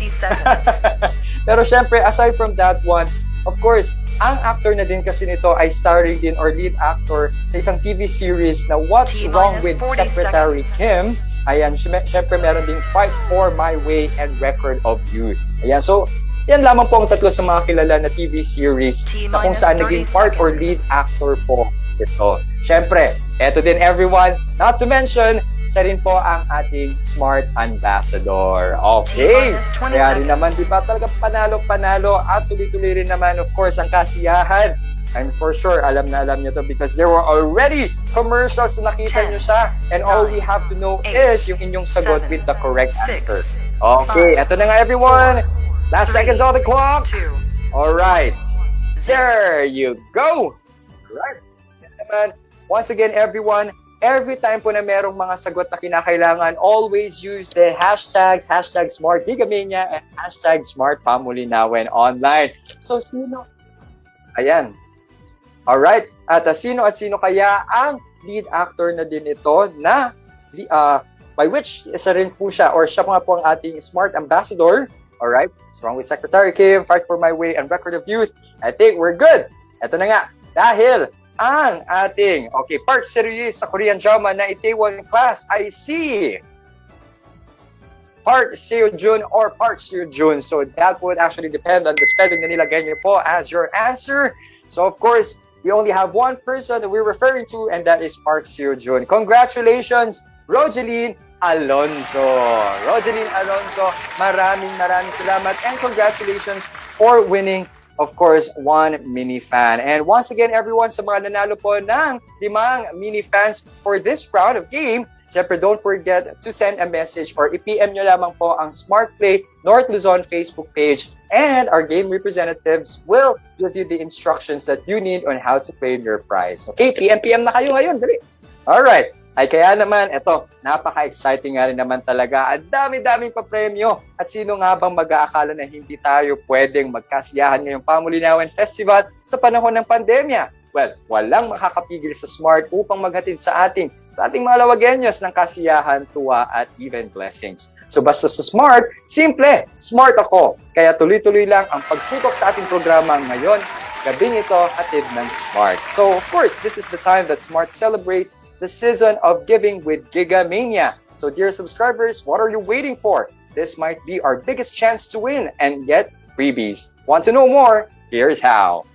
Pero syempre, aside from that one, of course, ang actor na din kasi nito ay starring din or lead actor sa isang TV series na What's Wrong with Secretary Kim. Ayan, syempre meron ding Fight for My Way and Record of Youth. Ayan, so yan lamang po ang tatlo sa mga kilala na TV series na kung saan naging part or lead actor po ito. Syempre, eto din everyone, not to mention, siya rin po ang ating Smart Ambassador. Okay, kaya rin naman, di ba talaga panalo-panalo at tuloy-tuloy rin naman, of course, ang kasiyahan. I'm for sure, alam na alam nyo to because there were already commercials na nakita nyo siya and all we have to know is yung inyong sagot with the correct answer. Okay, eto na nga everyone. Last seconds on the clock. Alright, there you go. Alright, naman, once again everyone, every time po na merong mga sagot na kinakailangan, always use the hashtags, hashtag #SmartGigamania and hashtag #SmartPamulinawen online. So, sino? Ayan. Alright. At sino kaya ang lead actor na din ito na by which isa rin po siya or siya nga po ang ating Smart Ambassador. Alright. What's Wrong with Secretary Kim, Fight for My Way, and Record of Youth. I think we're good. Ito na nga. Dahil ang ating, Park Seroyi sa Korean drama na Itaewon Class ay si Park Seo-joon or Park Seo-joon. So that would actually depend on the spelling na nilagay niyo po as your answer. So of course, we only have one person that we're referring to and that is Park Seo-joon. Congratulations, Rogeline Alonso. Rogeline Alonso, maraming salamat and congratulations for winning, of course, one mini fan. And once again, everyone, sa mga nanalo po ng 5 mini fans for this round of game, syempre don't forget to send a message or i-PM nyo lamang po ang Smart Play North Luzon Facebook page and our game representatives will give you the instructions that you need on how to claim your prize. Okay, PM na kayo ngayon, dali. Alright. Ay kaya naman, eto, napaka-exciting nga rin naman talaga. Ang dami-daming papremyo. At sino nga bang mag-aakala na hindi tayo pwedeng magkasiyahan ngayong Pamulinawen Festival sa panahon ng pandemya? Well, walang makakapigil sa Smart upang maghatid sa ating mga Laoageños ng kasiyahan, tuwa at even blessings. So basta sa Smart, simple, smart ako. Kaya tuloy-tuloy lang ang pagtutok sa ating programa ngayon. Gabing ito, hatid ng Smart. So of course, this is the time that Smart celebrate the season of giving with Gigamania. So dear subscribers, what are you waiting for? This might be our biggest chance to win and get freebies. Want to know more? Here's how.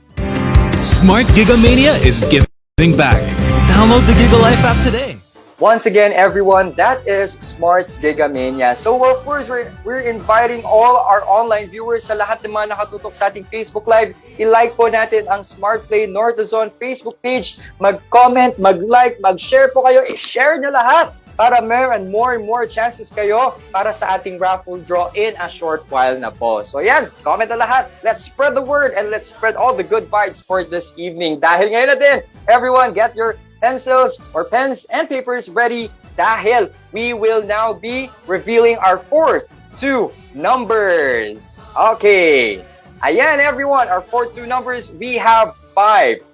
Smart Gigamania is giving back. Download the Giga Life app today. Once again, everyone, that is Smart's Gigamania. So of course, we're inviting all our online viewers sa lahat ng mga nakatutok sa ating Facebook Live. I-like po natin ang Smart Play North Luzon Facebook page. Mag-comment, mag-like, mag-share po kayo. I-share nyo lahat para meron more and more chances kayo para sa ating raffle draw in a short while na po. So yan, comment na lahat. Let's spread the word and let's spread all the good vibes for this evening. Dahil ngayon na din, everyone, get your pencils or pens and papers ready dahil we will now be revealing our fourth two numbers. Okay. Ayan, everyone. Our fourth two numbers, we have 5.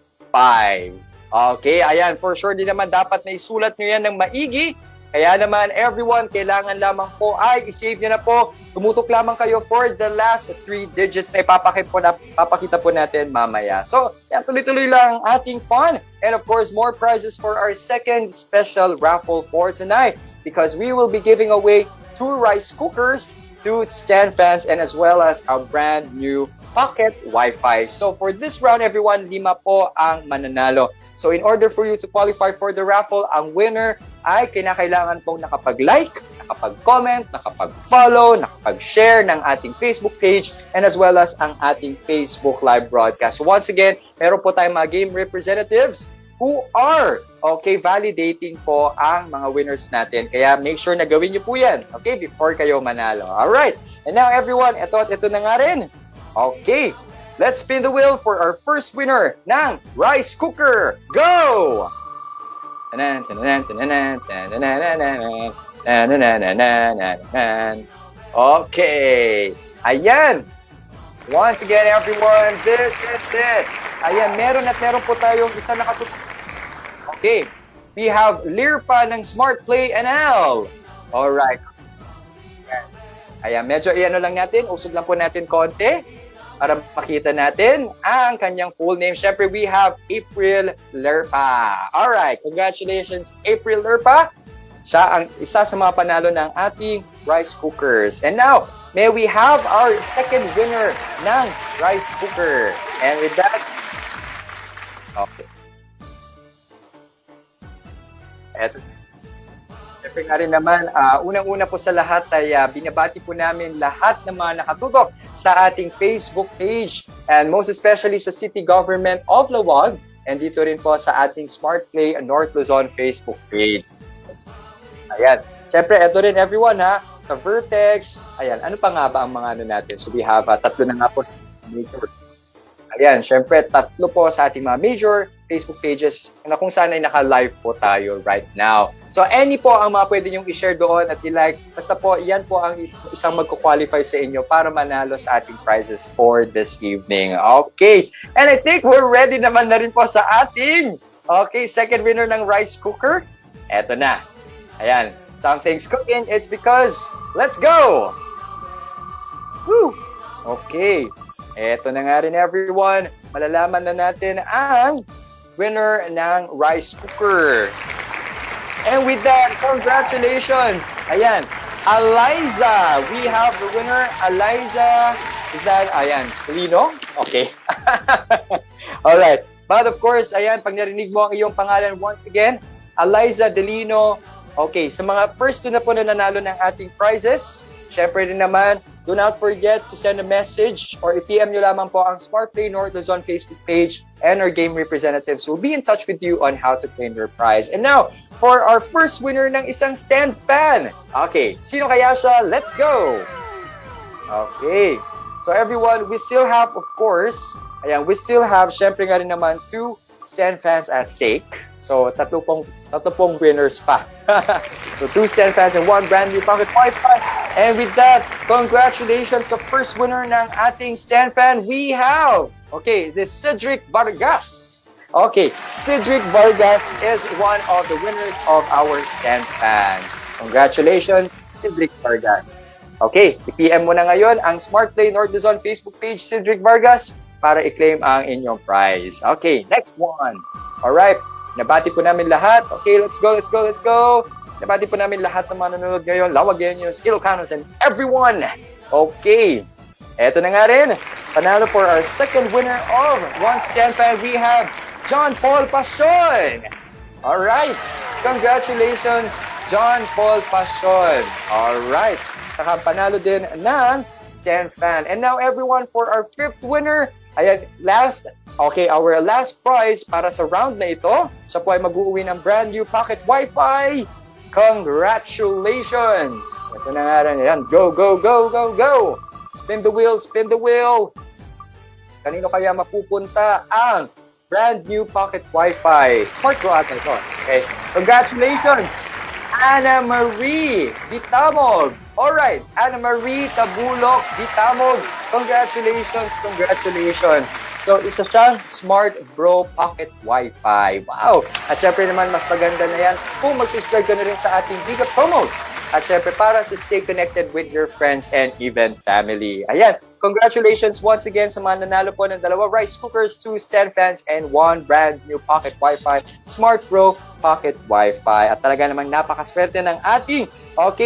Okay, ayan. For sure, di naman dapat na isulat nyo yan ng maigi. Kaya naman, everyone, kailangan lamang po ay isave nyo na po. Tumutok lamang kayo for the last 3 digits na ipapakita po natin mamaya. So, yan, tuloy-tuloy lang ang ating fun. And of course, more prizes for our second special raffle for tonight because we will be giving away 2 rice cookers, 2 stand fans, and as well as a brand new pocket Wi-Fi. So for this round, everyone, 5 po ang mananalo. So in order for you to qualify for the raffle, ang winner ay kinakailangan pong nakapag-like, nakapag-comment, nakapag-follow, nakapag-share ng ating Facebook page, and as well as ang ating Facebook live broadcast. So once again, meron po tayong mga game representatives who are validating po ang mga winners natin. Kaya make sure na gawin niyo po yan, before kayo manalo. Alright, and now everyone, ito na nga rin. Okay, let's spin the wheel for our first winner ng rice cooker. Go! Okay, ayan. Once again, everyone, this is it. Ayan, meron po tayong isa nakatutok. Okay, we have Lirpa ng Smart Play NL. Alright. Ayan, medyo lang natin, usog lang po natin konti para makita natin ang kanyang full name. Siyempre, we have April Lirpa. Alright, congratulations, April Lirpa. Siya ang isa sa mga panalo ng ating rice cookers. And now, may we have our second winner ng rice cooker. And with that, okay. Eto. Siyempre nga rin naman, unang-una po sa lahat ay binabati po namin lahat ng mga nakatutok sa ating Facebook page and most especially sa City Government of Laoag and dito rin po sa ating Smart Play North Luzon Facebook page. Ayan. Siyempre, eto rin everyone sa Vertext. Ayan, ano pa nga ba ang mga natin? So we have 3 na nga po sa major. Ayan, siyempre 3 po sa ating mga major Facebook pages na kung saan ay naka-live po tayo right now. So any po ang mga pwede nyong i-share doon at i-like. Basta po, yan po ang isang magko-qualify sa inyo para manalo sa ating prizes for this evening. Okay, and I think we're ready naman na rin po sa ating second winner ng rice cooker. Eto na. Ayan, something's cooking. It's because, let's go! Woo! Okay. Eto na nga rin everyone, malalaman na natin ang winner ng rice cooker. And with that, congratulations! Ayan, Eliza! We have the winner, Eliza. Is that, ayan, Lino? Okay. Alright. But of course, ayan, pag narinig mo ang iyong pangalan once again, Eliza Delino. Okay, sa mga first 2 na po na nanalo ng ating prizes, syempre din naman, do not forget to send a message or i-PM nyo lamang po ang Smart Play North Luzon Facebook page and our game representatives will be in touch with you on how to claim your prize. And now, for our first winner ng isang stand fan. Okay, sino kaya siya? Let's go! Okay, so everyone, we still have, of course, ayan, we still have, syempre nga rin naman, 2 stand fans at stake. So, 3 pong winners pa. So, 2 stand fans and 1 brand new pocket Wi-Fi. And with that, congratulations sa first winner ng ating stand fan. We have, this Cedric Vargas. Okay, Cedric Vargas is one of the winners of our stand fans. Congratulations, Cedric Vargas. Okay, i-PM mo na ngayon ang Smart Play North Luzon Facebook page, Cedric Vargas, para i-claim ang inyong prize. Okay, next one. Alright. Nabati po namin lahat. Okay, let's go. Nabati po namin lahat ng mga nanonood ngayon, Laoageños, Ilocanos, and everyone. Okay. Eto na nga rin. Panalo for our second winner of one stand fan, we have John Paul Pasion. Alright. Congratulations, John Paul Pasion. Alright. Saka panalo din ng stand fan. And now everyone, for our fifth winner, ayan, our last prize para sa round na ito, siya po ay mag-uwi ng brand new pocket Wi-Fi. Congratulations! Ito na nga rin yan. Go! Spin the wheel! Kanino kaya mapupunta ang brand new pocket Wi-Fi? Smart Cua ata ito. Okay. Congratulations! Ana Marie Bitamog. Alright, Ana Marie Tabulok Bitamog. Congratulations! So, isa siyang Smart Bro Pocket Wi-Fi. Wow! At syempre naman, mas maganda na yan kung mag-subscribe ka na rin sa ating Giga Promos. At syempre, para sa stay connected with your friends and even family. Ayan, congratulations once again sa mga nanalo po ng 2 rice cookers, 2 stand fans, and 1 brand new Pocket Wi-Fi, Smart Bro Pocket Wi-Fi. At talaga namang napakaswerte ng ating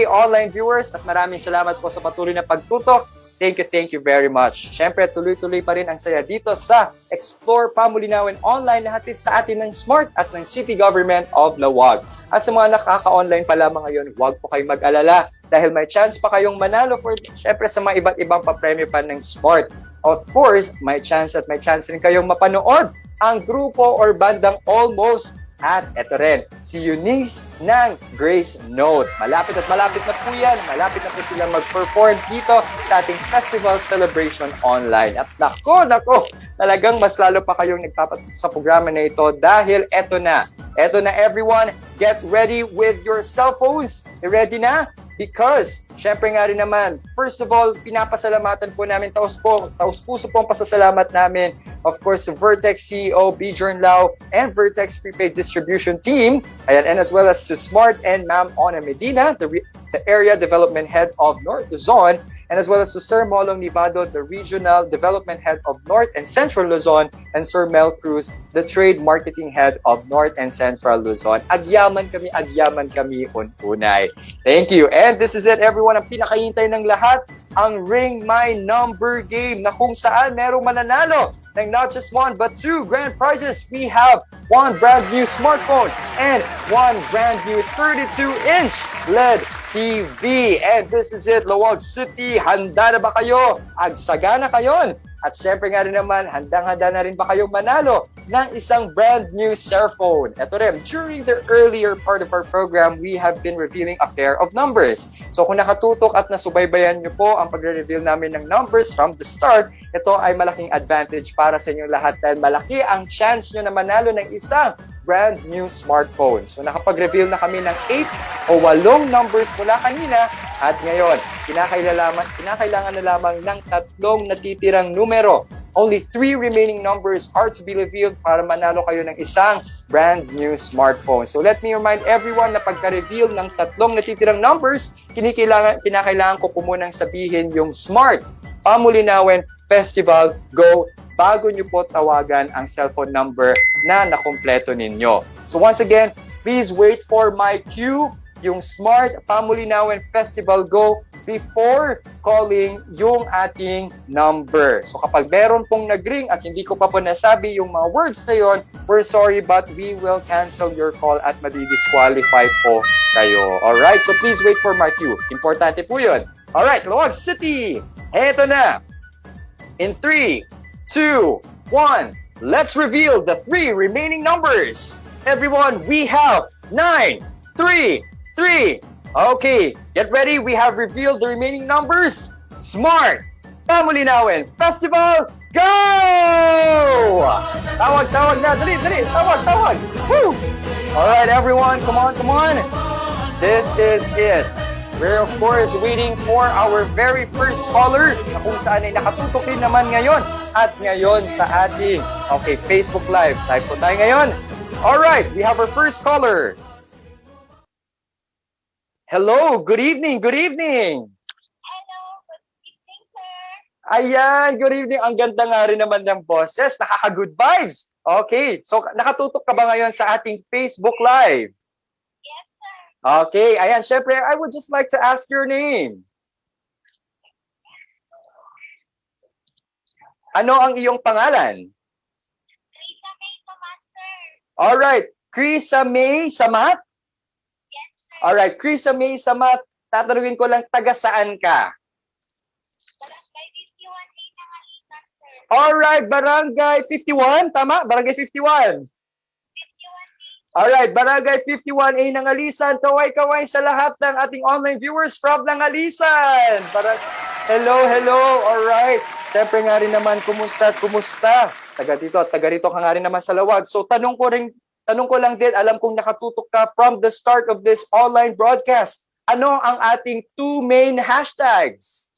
online viewers at maraming salamat po sa patuloy na pagtutok. Thank you very much. Siyempre, tuloy-tuloy pa rin ang saya dito sa Explore Pamulinawen Online na hatid sa atin ng Smart at ng City Government of Laoag. At sa mga nakaka-online pa lamang ngayon, huwag po kayong mag-alala dahil may chance pa kayong manalo for, siyempre, sa mga iba't ibang papremyo pa ng Smart. Of course, may chance rin kayong mapanood ang grupo or bandang Almost. At ito rin, si Eunice ng Grace Note. Malapit na po yan. Malapit na po sila mag-perform dito sa ating festival celebration online. At nako, talagang mas lalo pa kayong nagpapatok sa programa na ito dahil eto na everyone, get ready with your cell phones. Ready na? Because, syempre nga rin naman, first of all, pinapasalamatan po namin, taus-puso pong pasasalamat namin, of course, to Vertext CEO, Bjorn Lau, and Vertext Prepaid Distribution Team, ayan, and as well as to Smart and Ma'am Ona Medina, the Area Development Head of North Luzon, and as well as to Sir Molong Nivado, the Regional Development Head of North and Central Luzon, and Sir Mel Cruz, the Trade Marketing Head of North and Central Luzon. Agyaman kami, unay. Thank you. And this is it, everyone. Ang pinakahintay ng lahat, ang Ring My Number game na kung saan merong mananalo ng not just 1 but 2 grand prizes. We have 1 brand new smartphone and 1 brand new 32-inch LED TV. And this is it, Laoag City. Handa na ba kayo? Agsagana kayon. At syempre nga rin naman, handang-handa na rin ba kayong manalo ng isang brand new cellphone? Ito rin, during the earlier part of our program, we have been revealing a pair of numbers. So kung nakatutok at nasubaybayan nyo po ang pagre-reveal namin ng numbers from the start, ito ay malaking advantage para sa inyong lahat dahil malaki ang chance nyo na manalo ng isang brand new smartphone. So nakapag-reveal na kami ng 8 o 8 numbers mula kanina at ngayon, kinakailangan na lamang ng 3 natitirang numero. Only 3 remaining numbers are to be revealed para manalo kayo ng isang brand new smartphone. So let me remind everyone na pagka-reveal ng 3 natitirang numbers, kinakailangan ko po munang sabihin yung Smart Pamulinawen Festival Go bago nyo po tawagan ang cellphone number na nakumpleto ninyo. So once again, please wait for my cue, yung Smart Pamulinawen Festival Go before calling yung ating number. So kapag meron pong nag-ring at hindi ko pa po nasabi yung mga words na yon, we're sorry but we will cancel your call at madi-disqualify po kayo. Alright, so please wait for my cue. Importante po yun. Alright, Laoag City! Eto na! In 3, 2, 1, let's reveal the 3 remaining numbers. Everyone, we have 9, 3, 3. Okay, get ready. We have revealed the remaining numbers. Smart Pamulinawen Festival, go! Tawag na. Dali. Tawag. Woo! All right, everyone. Come on. This is it. We're, of course, waiting for our very first caller na kung saan ay nakatutok din naman ngayon at ngayon sa ating Facebook Live. Live po tayo ngayon. All right, we have our first caller. Hello, good evening. Hello, good evening, sir. Ayan, good evening. Ang ganda nga rin naman ng boses. Nakaka-good vibes. Okay, so nakatutok ka ba ngayon sa ating Facebook Live? Yes, sir. Okay, ayan, syempre, I would just like to ask your name. Ano ang iyong pangalan? Risa May Samat, sir. Alright, Krisa May Samat? Yes, sir. Alright, Krisa May Samat, tatanungin ko lang, taga saan ka? Barangay 51A ng Alitan, sir. Alright, Barangay 51, tama? Barangay 51. 51A. Alright, Barangay 51A ng Alisan. Kaway-kaway sa lahat ng ating online viewers from ng Alisan. Hello. Alright. Siyempre nga rin naman, kumusta? Taga rito ka nga rin naman sa Laoag. So tanong ko lang din, alam kong nakatutok ka from the start of this online broadcast. Ano ang ating 2 main hashtags?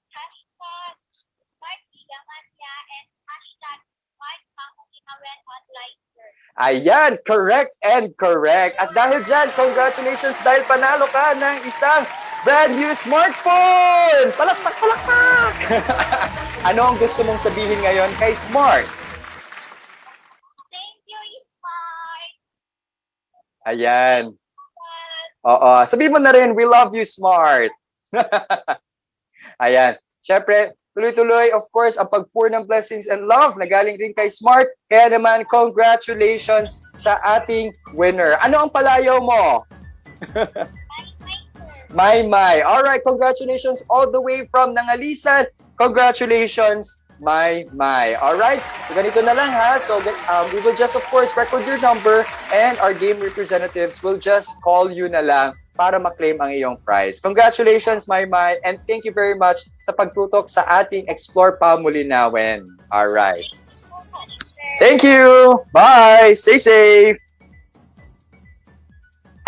Hashtag Mark Gigamania and hashtag online, sir. Ayan, correct and correct. At dahil dyan, congratulations dahil panalo ka ng isang brand new smartphone! Palakpak, palakpak! Ano ang gusto mong sabihin ngayon kay Smart? Thank you, Smart. Ayan. Oo, sabihin mo na rin, we love you, Smart. Ayan. Siyempre, tuloy-tuloy, of course, ang pagpour ng blessings and love na galing rin kay Smart. Kaya naman, congratulations sa ating winner. Ano ang palayaw mo? May. Alright, congratulations all the way from Nangalisan. Congratulations, May. Alright, so ganito na lang ha. So we will just, of course, record your number and our game representatives will just call you na lang para maklaim ang iyong prize. Congratulations, May, and thank you very much sa pagtutok sa ating Explore Pamulinawen. Alright. Thank you! Bye! Stay safe!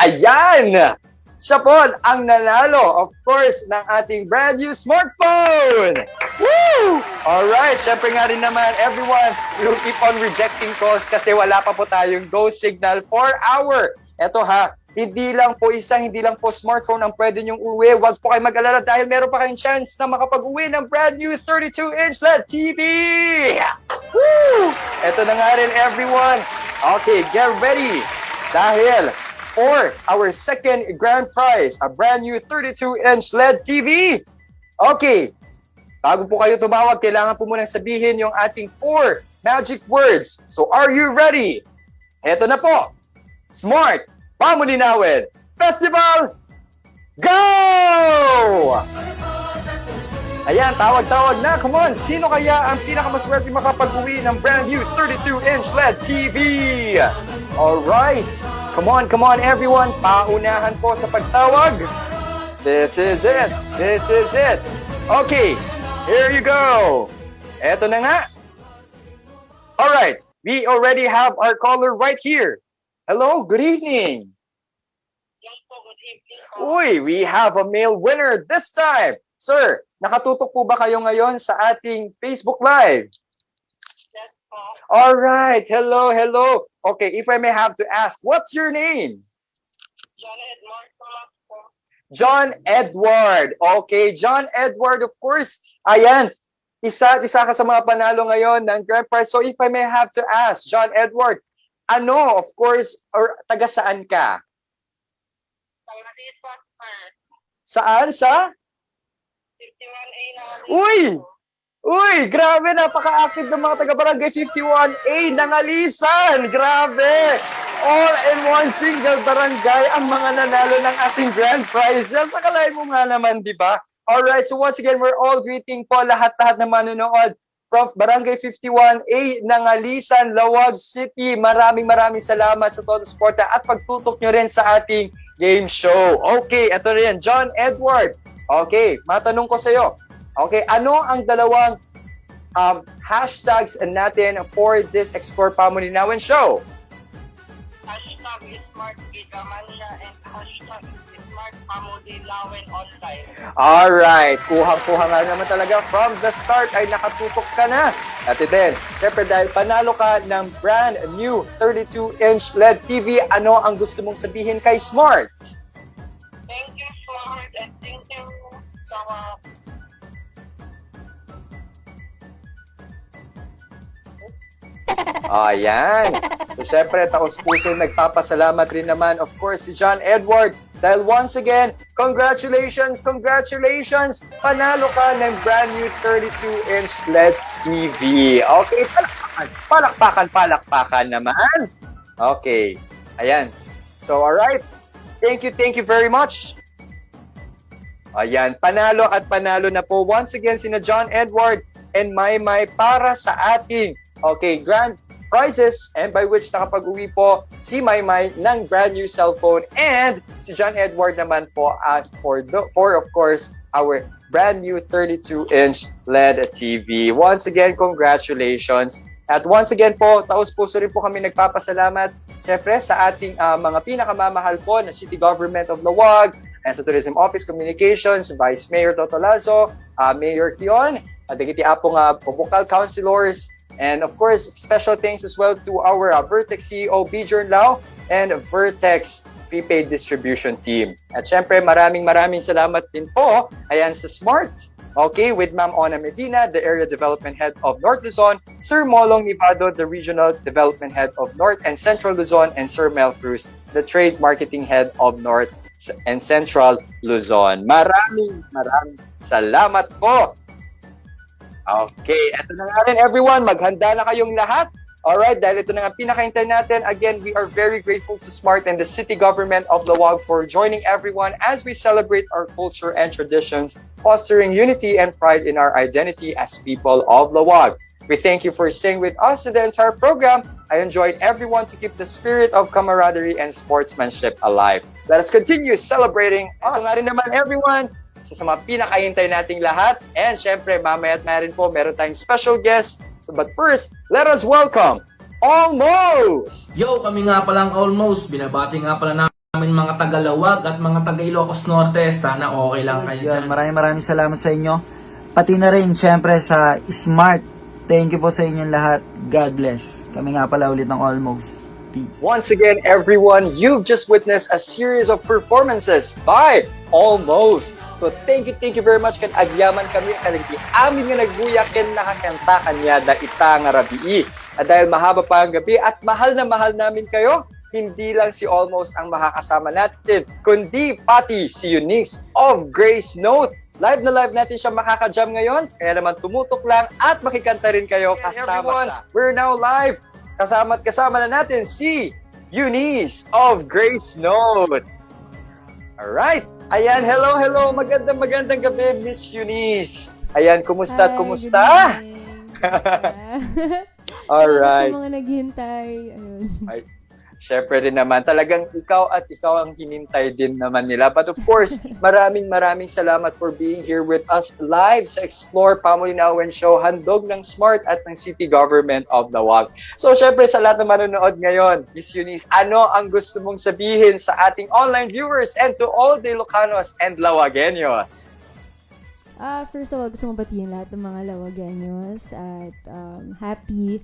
Ayan! Siya po ang nanalo, of course, ng ating brand new smartphone! Woo! Alright, syempre nga rin naman, everyone, we will keep on rejecting calls kasi wala pa po tayong go signal for our. Eto ha, hindi lang po smartphone ang pwede nyong uwi. Huwag po kayo mag-alala dahil meron pa kayong chance na makapag-uwi ng brand new 32-inch LED TV! Woo! Eto na nga rin, everyone. Okay, get ready. Dahil for our second grand prize, a brand new 32-inch LED TV. Okay, bago po kayo tumawag, kailangan po munang sabihin yung ating 4 magic words. So are you ready? Eto na po. Smart Pamulinawen Festival, go! Ayan, tawag-tawag na. Come on, sino kaya ang pinakamaswerte makapag-uwi ng brand new 32-inch LED TV? Alright. Come on, everyone. Paunahan po sa pagtawag. This is it. Okay, here you go. Eto na nga. Alright, we already have our caller right here. Hello, good evening. Uy, we have a male winner this time. Sir, nakatutok po ba kayo ngayon sa ating Facebook Live? Yes, po. Alright, hello. Okay, if I may have to ask, what's your name? John Edward. Okay, John Edward, of course. Ayan, isa ka sa mga panalo ngayon ng grand prize. So if I may have to ask, John Edward, ano, of course, or taga saan ka? Saan? Sa? 51A na. Uy, grabe, napaka-active ng mga taga-barangay 51A, Nangalisan. Grabe! All in one single barangay ang mga nanalo ng ating grand prizes. Nakalain mo nga naman, di ba? Alright, so once again, we're all greeting po lahat-lahat na manonood from Barangay 51A, Nangalisan, Laoag City. Maraming salamat sa todo suporta at pagtutok nyo rin sa ating game show. Okay, ito rin, John Edward. Okay, matanong ko sa'yo. Okay, ano ang dalawang hashtags natin for this Explore Pamulinawen show? Hashtag Smart Gigamania and hashtag Smart Pamulinawen Online. Alright, kuhang-kuha nga naman talaga. From the start ay nakatutok ka na. At then, syempre dahil panalo ka ng brand new 32-inch LED TV, ano ang gusto mong sabihin kay Smart? Thank you, Smart, and thank you sa Ayan. So, syempre, taos-puso nagpapasalamat rin naman, of course, si John Edward. Dahil once again, congratulations! Panalo ka ng brand new 32-inch LED TV. Okay, palakpakan naman. Okay. Ayan. So, alright. Thank you very much. Ayan, panalo na po. Once again, sina John Edward and May para sa ating grand prizes, and by which nakapag-uwi po si May ng brand new cellphone, and si John Edward naman po for of course our brand new 32-inch LED TV. Once again, congratulations. At once again po, taos-puso rin po kami nagpapasalamat syempre sa ating mga pinakamamahal po na City Government of Laoag, and sa Tourism Office Communications, Vice Mayor Totolazo, Mayor Kion, at dagiti apong Bukal Councilors, And of course, special thanks as well to our Vertext CEO, Bjorn Lau, and Vertext prepaid distribution team. At syempre, maraming salamat din po, ayan, sa Smart. Okay, with Ma'am Ona Medina, the Area Development Head of North Luzon, Sir Molong Nivado, the Regional Development Head of North and Central Luzon, and Sir Mel Cruz, the Trade Marketing Head of North and Central Luzon. Maraming salamat po. Okay, eto na nga rin everyone, maghanda na kayong lahat. Alright, dahil ito na nga pinakaintay natin. Again, we are very grateful to Smart and the City Government of Laoag for joining everyone as we celebrate our culture and traditions, fostering unity and pride in our identity as people of Laoag. We thank you for staying with us to the entire program. I enjoyed everyone to keep the spirit of camaraderie and sportsmanship alive. Let us continue celebrating us. Ito nga rin naman everyone, sa mga pinakahintay nating lahat. And syempre, mamaya at maya rin po, meron tayong special guest. So, but first, let us welcome Almost! Yo, kami nga palang Almost. Binabati nga pala namin mga taga Laoag at mga taga Ilocos Norte. Sana okay lang kayo dyan. Maraming salamat sa inyo. Pati na rin, syempre, sa Smart. Thank you po sa inyong lahat. God bless. Kami nga pala ulit ng Almost. Peace. Once again, everyone, you've just witnessed a series of performances by Almost. So thank you very much kan agyaman kami kalagi amin nga nagbuya ken nakakanta kanya da ita nga rabii. At dahil mahaba pa ang gabi at mahal na mahal namin kayo, hindi lang si Almost ang makakasama natin, kundi pati si Eunice of Grace Note. Live na live natin siya makaka-jam ngayon, kaya naman tumutok lang at makikanta rin kayo kasama siya. We're now live. Kasama na natin si Eunice of Grace Note. Alright. Ayan, hello. Magandang gabi, Miss Eunice. Ayan, kumusta? Alright. Sa mga naghihintay. Ayun. Ay, syempre din naman, talagang ikaw ang hinintay din naman nila. But of course, maraming salamat for being here with us live sa Explore Pamulinawen Show, handog ng Smart at ng City Government of Laoag. So syempre sa lahat ng manonood ngayon, Miss Eunice, ano ang gusto mong sabihin sa ating online viewers and to all the Ilocanos and Laoageños? First of all, gusto mong batiin lahat ng mga Laoageños at happy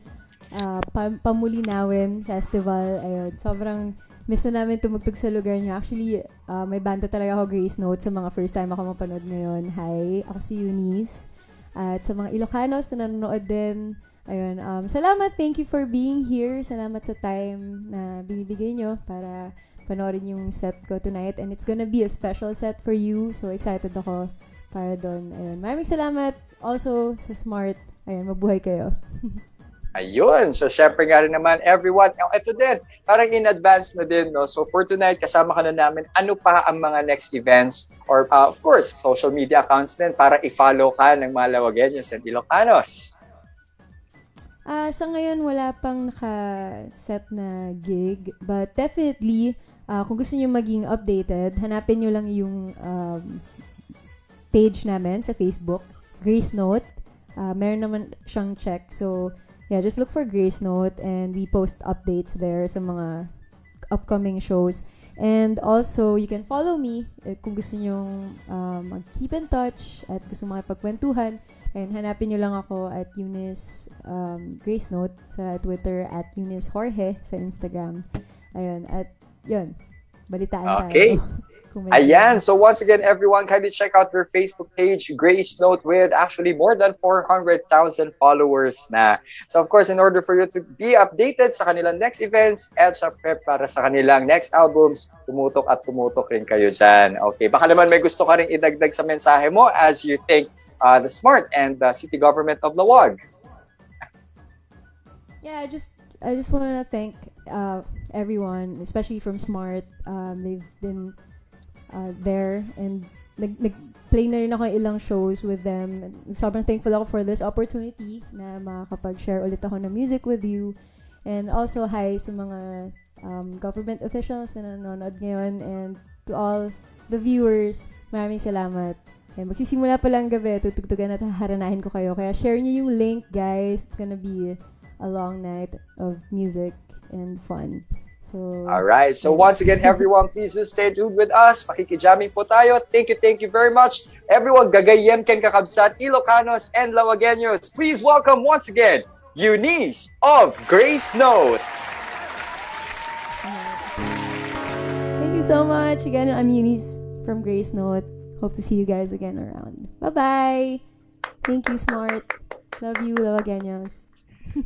Pamulinawen Festival. Ayun, sobrang miss na namin tumugtog sa lugar niyo. Actually, may banda talaga ako, Grace Note, sa mga first time ako mapanood ngayon. Hi, ako si Eunice. At sa mga Ilocanos na nanonood din, ayun, salamat, thank you for being here. Salamat sa time na binibigay nyo para panoorin yung set ko tonight. And it's gonna be a special set for you. So excited ako para doon. Ayun, maraming salamat also sa Smart. Ayun, mabuhay kayo. Ayun. So, syempre nga rin naman, everyone. Ito din, parang in advance na din, no? So, for tonight, kasama ka na namin, ano pa ang mga next events or, of course, social media accounts din para i-follow ka ng mga Laoageños and Ilocanos? Sa ngayon, wala pang naka-set na gig. But definitely, kung gusto nyo maging updated, hanapin nyo lang yung page namin sa Facebook, Grace Note. Meron naman siyang check. So, yeah, just look for Grace Note and we post updates there sa mga upcoming shows. And also, you can follow me kung gusto nyong mag-keep in touch at gusto makipagkwentuhan. And hanapin nyo lang ako at Eunice Grace Note sa Twitter at Eunice Jorge sa Instagram. Ayun, at yun, balitaan tayo. Ayan, so once again, everyone, kindly check out their Facebook page, Grace Note, with actually more than 400,000 followers na. So of course, in order for you to be updated sa kanilang next events at sa prep para sa kanilang next albums, tumutok rin kayo dyan. Okay, baka naman may gusto ka rin idagdag sa mensahe mo as you thank the Smart and the City Government of Laoag. Yeah, I just want to thank everyone, especially from Smart. They've been there and nag-play na rin ako ilang shows with them. Sobrang thankful ako for this opportunity na makakapag-share ulit ako ng music with you. And also, hi sa mga government officials na nanonood ngayon and to all the viewers, maraming salamat. And magsisimula pa lang gabi, tutugtugan at haharanahin ko kayo. Kaya share niyo yung link, guys. It's gonna be a long night of music and fun. So, alright, so once again, everyone, please do stay tuned with us. Makikijamming po tayo. Thank you very much. Everyone, gagayem ken kakabsat, Ilocanos and Laoageños. Please welcome once again, Eunice of Grace Note. Thank you so much. Again, I'm Eunice from Grace Note. Hope to see you guys again around. Bye-bye. Thank you, Smart. Love you, Laoageños.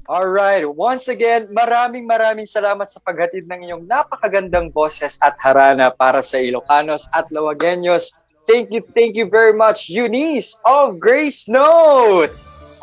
Alright, once again, maraming salamat sa paghatid ng inyong napakagandang boses at harana para sa Ilocanos at Laoageños. Thank you very much, Eunice of Grace Note!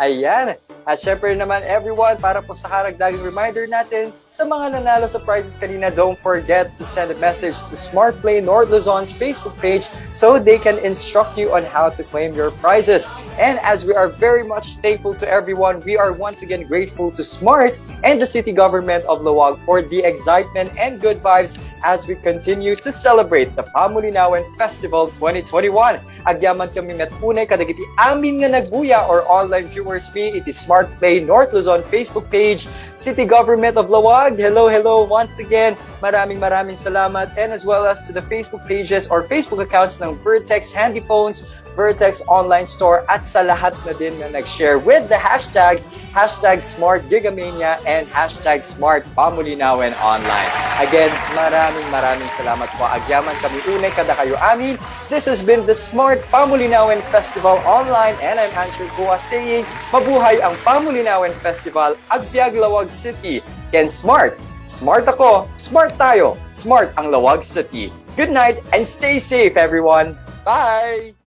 Ayan, at syempre naman everyone, para po sa karagdagang reminder natin, sa mga nanalo sa prizes kanina, don't forget to send a message to Smart Play North Luzon's Facebook page so they can instruct you on how to claim your prizes. And as we are very much thankful to everyone, we are once again grateful to Smart and the city government of Laoag for the excitement and good vibes as we continue to celebrate the Pamulinawen Festival 2021. Agyaman kami metpunay kadagiti amin nga nagbuya or online viewers me, it is Smart Play North Luzon Facebook page, City Government of Laoag. Hello once again. Maraming salamat, and as well as to the Facebook pages or Facebook accounts ng Vertext Handy Phones, Vertext Online Store, at sa lahat na din na nag-share with the hashtags #SmartGigamania and #SmartPamulinawen Online. Again, maraming salamat po. Agyaman kami unay kada kayo amin. This has been the Smart Pamulinawen Festival Online, and I'm Ancher Cua saying, mabuhay ang Pamulinawen Festival, Agbyag, Laoag City. Ken Smart ako, smart tayo, smart ang Laoag City. Good night and stay safe everyone. Bye!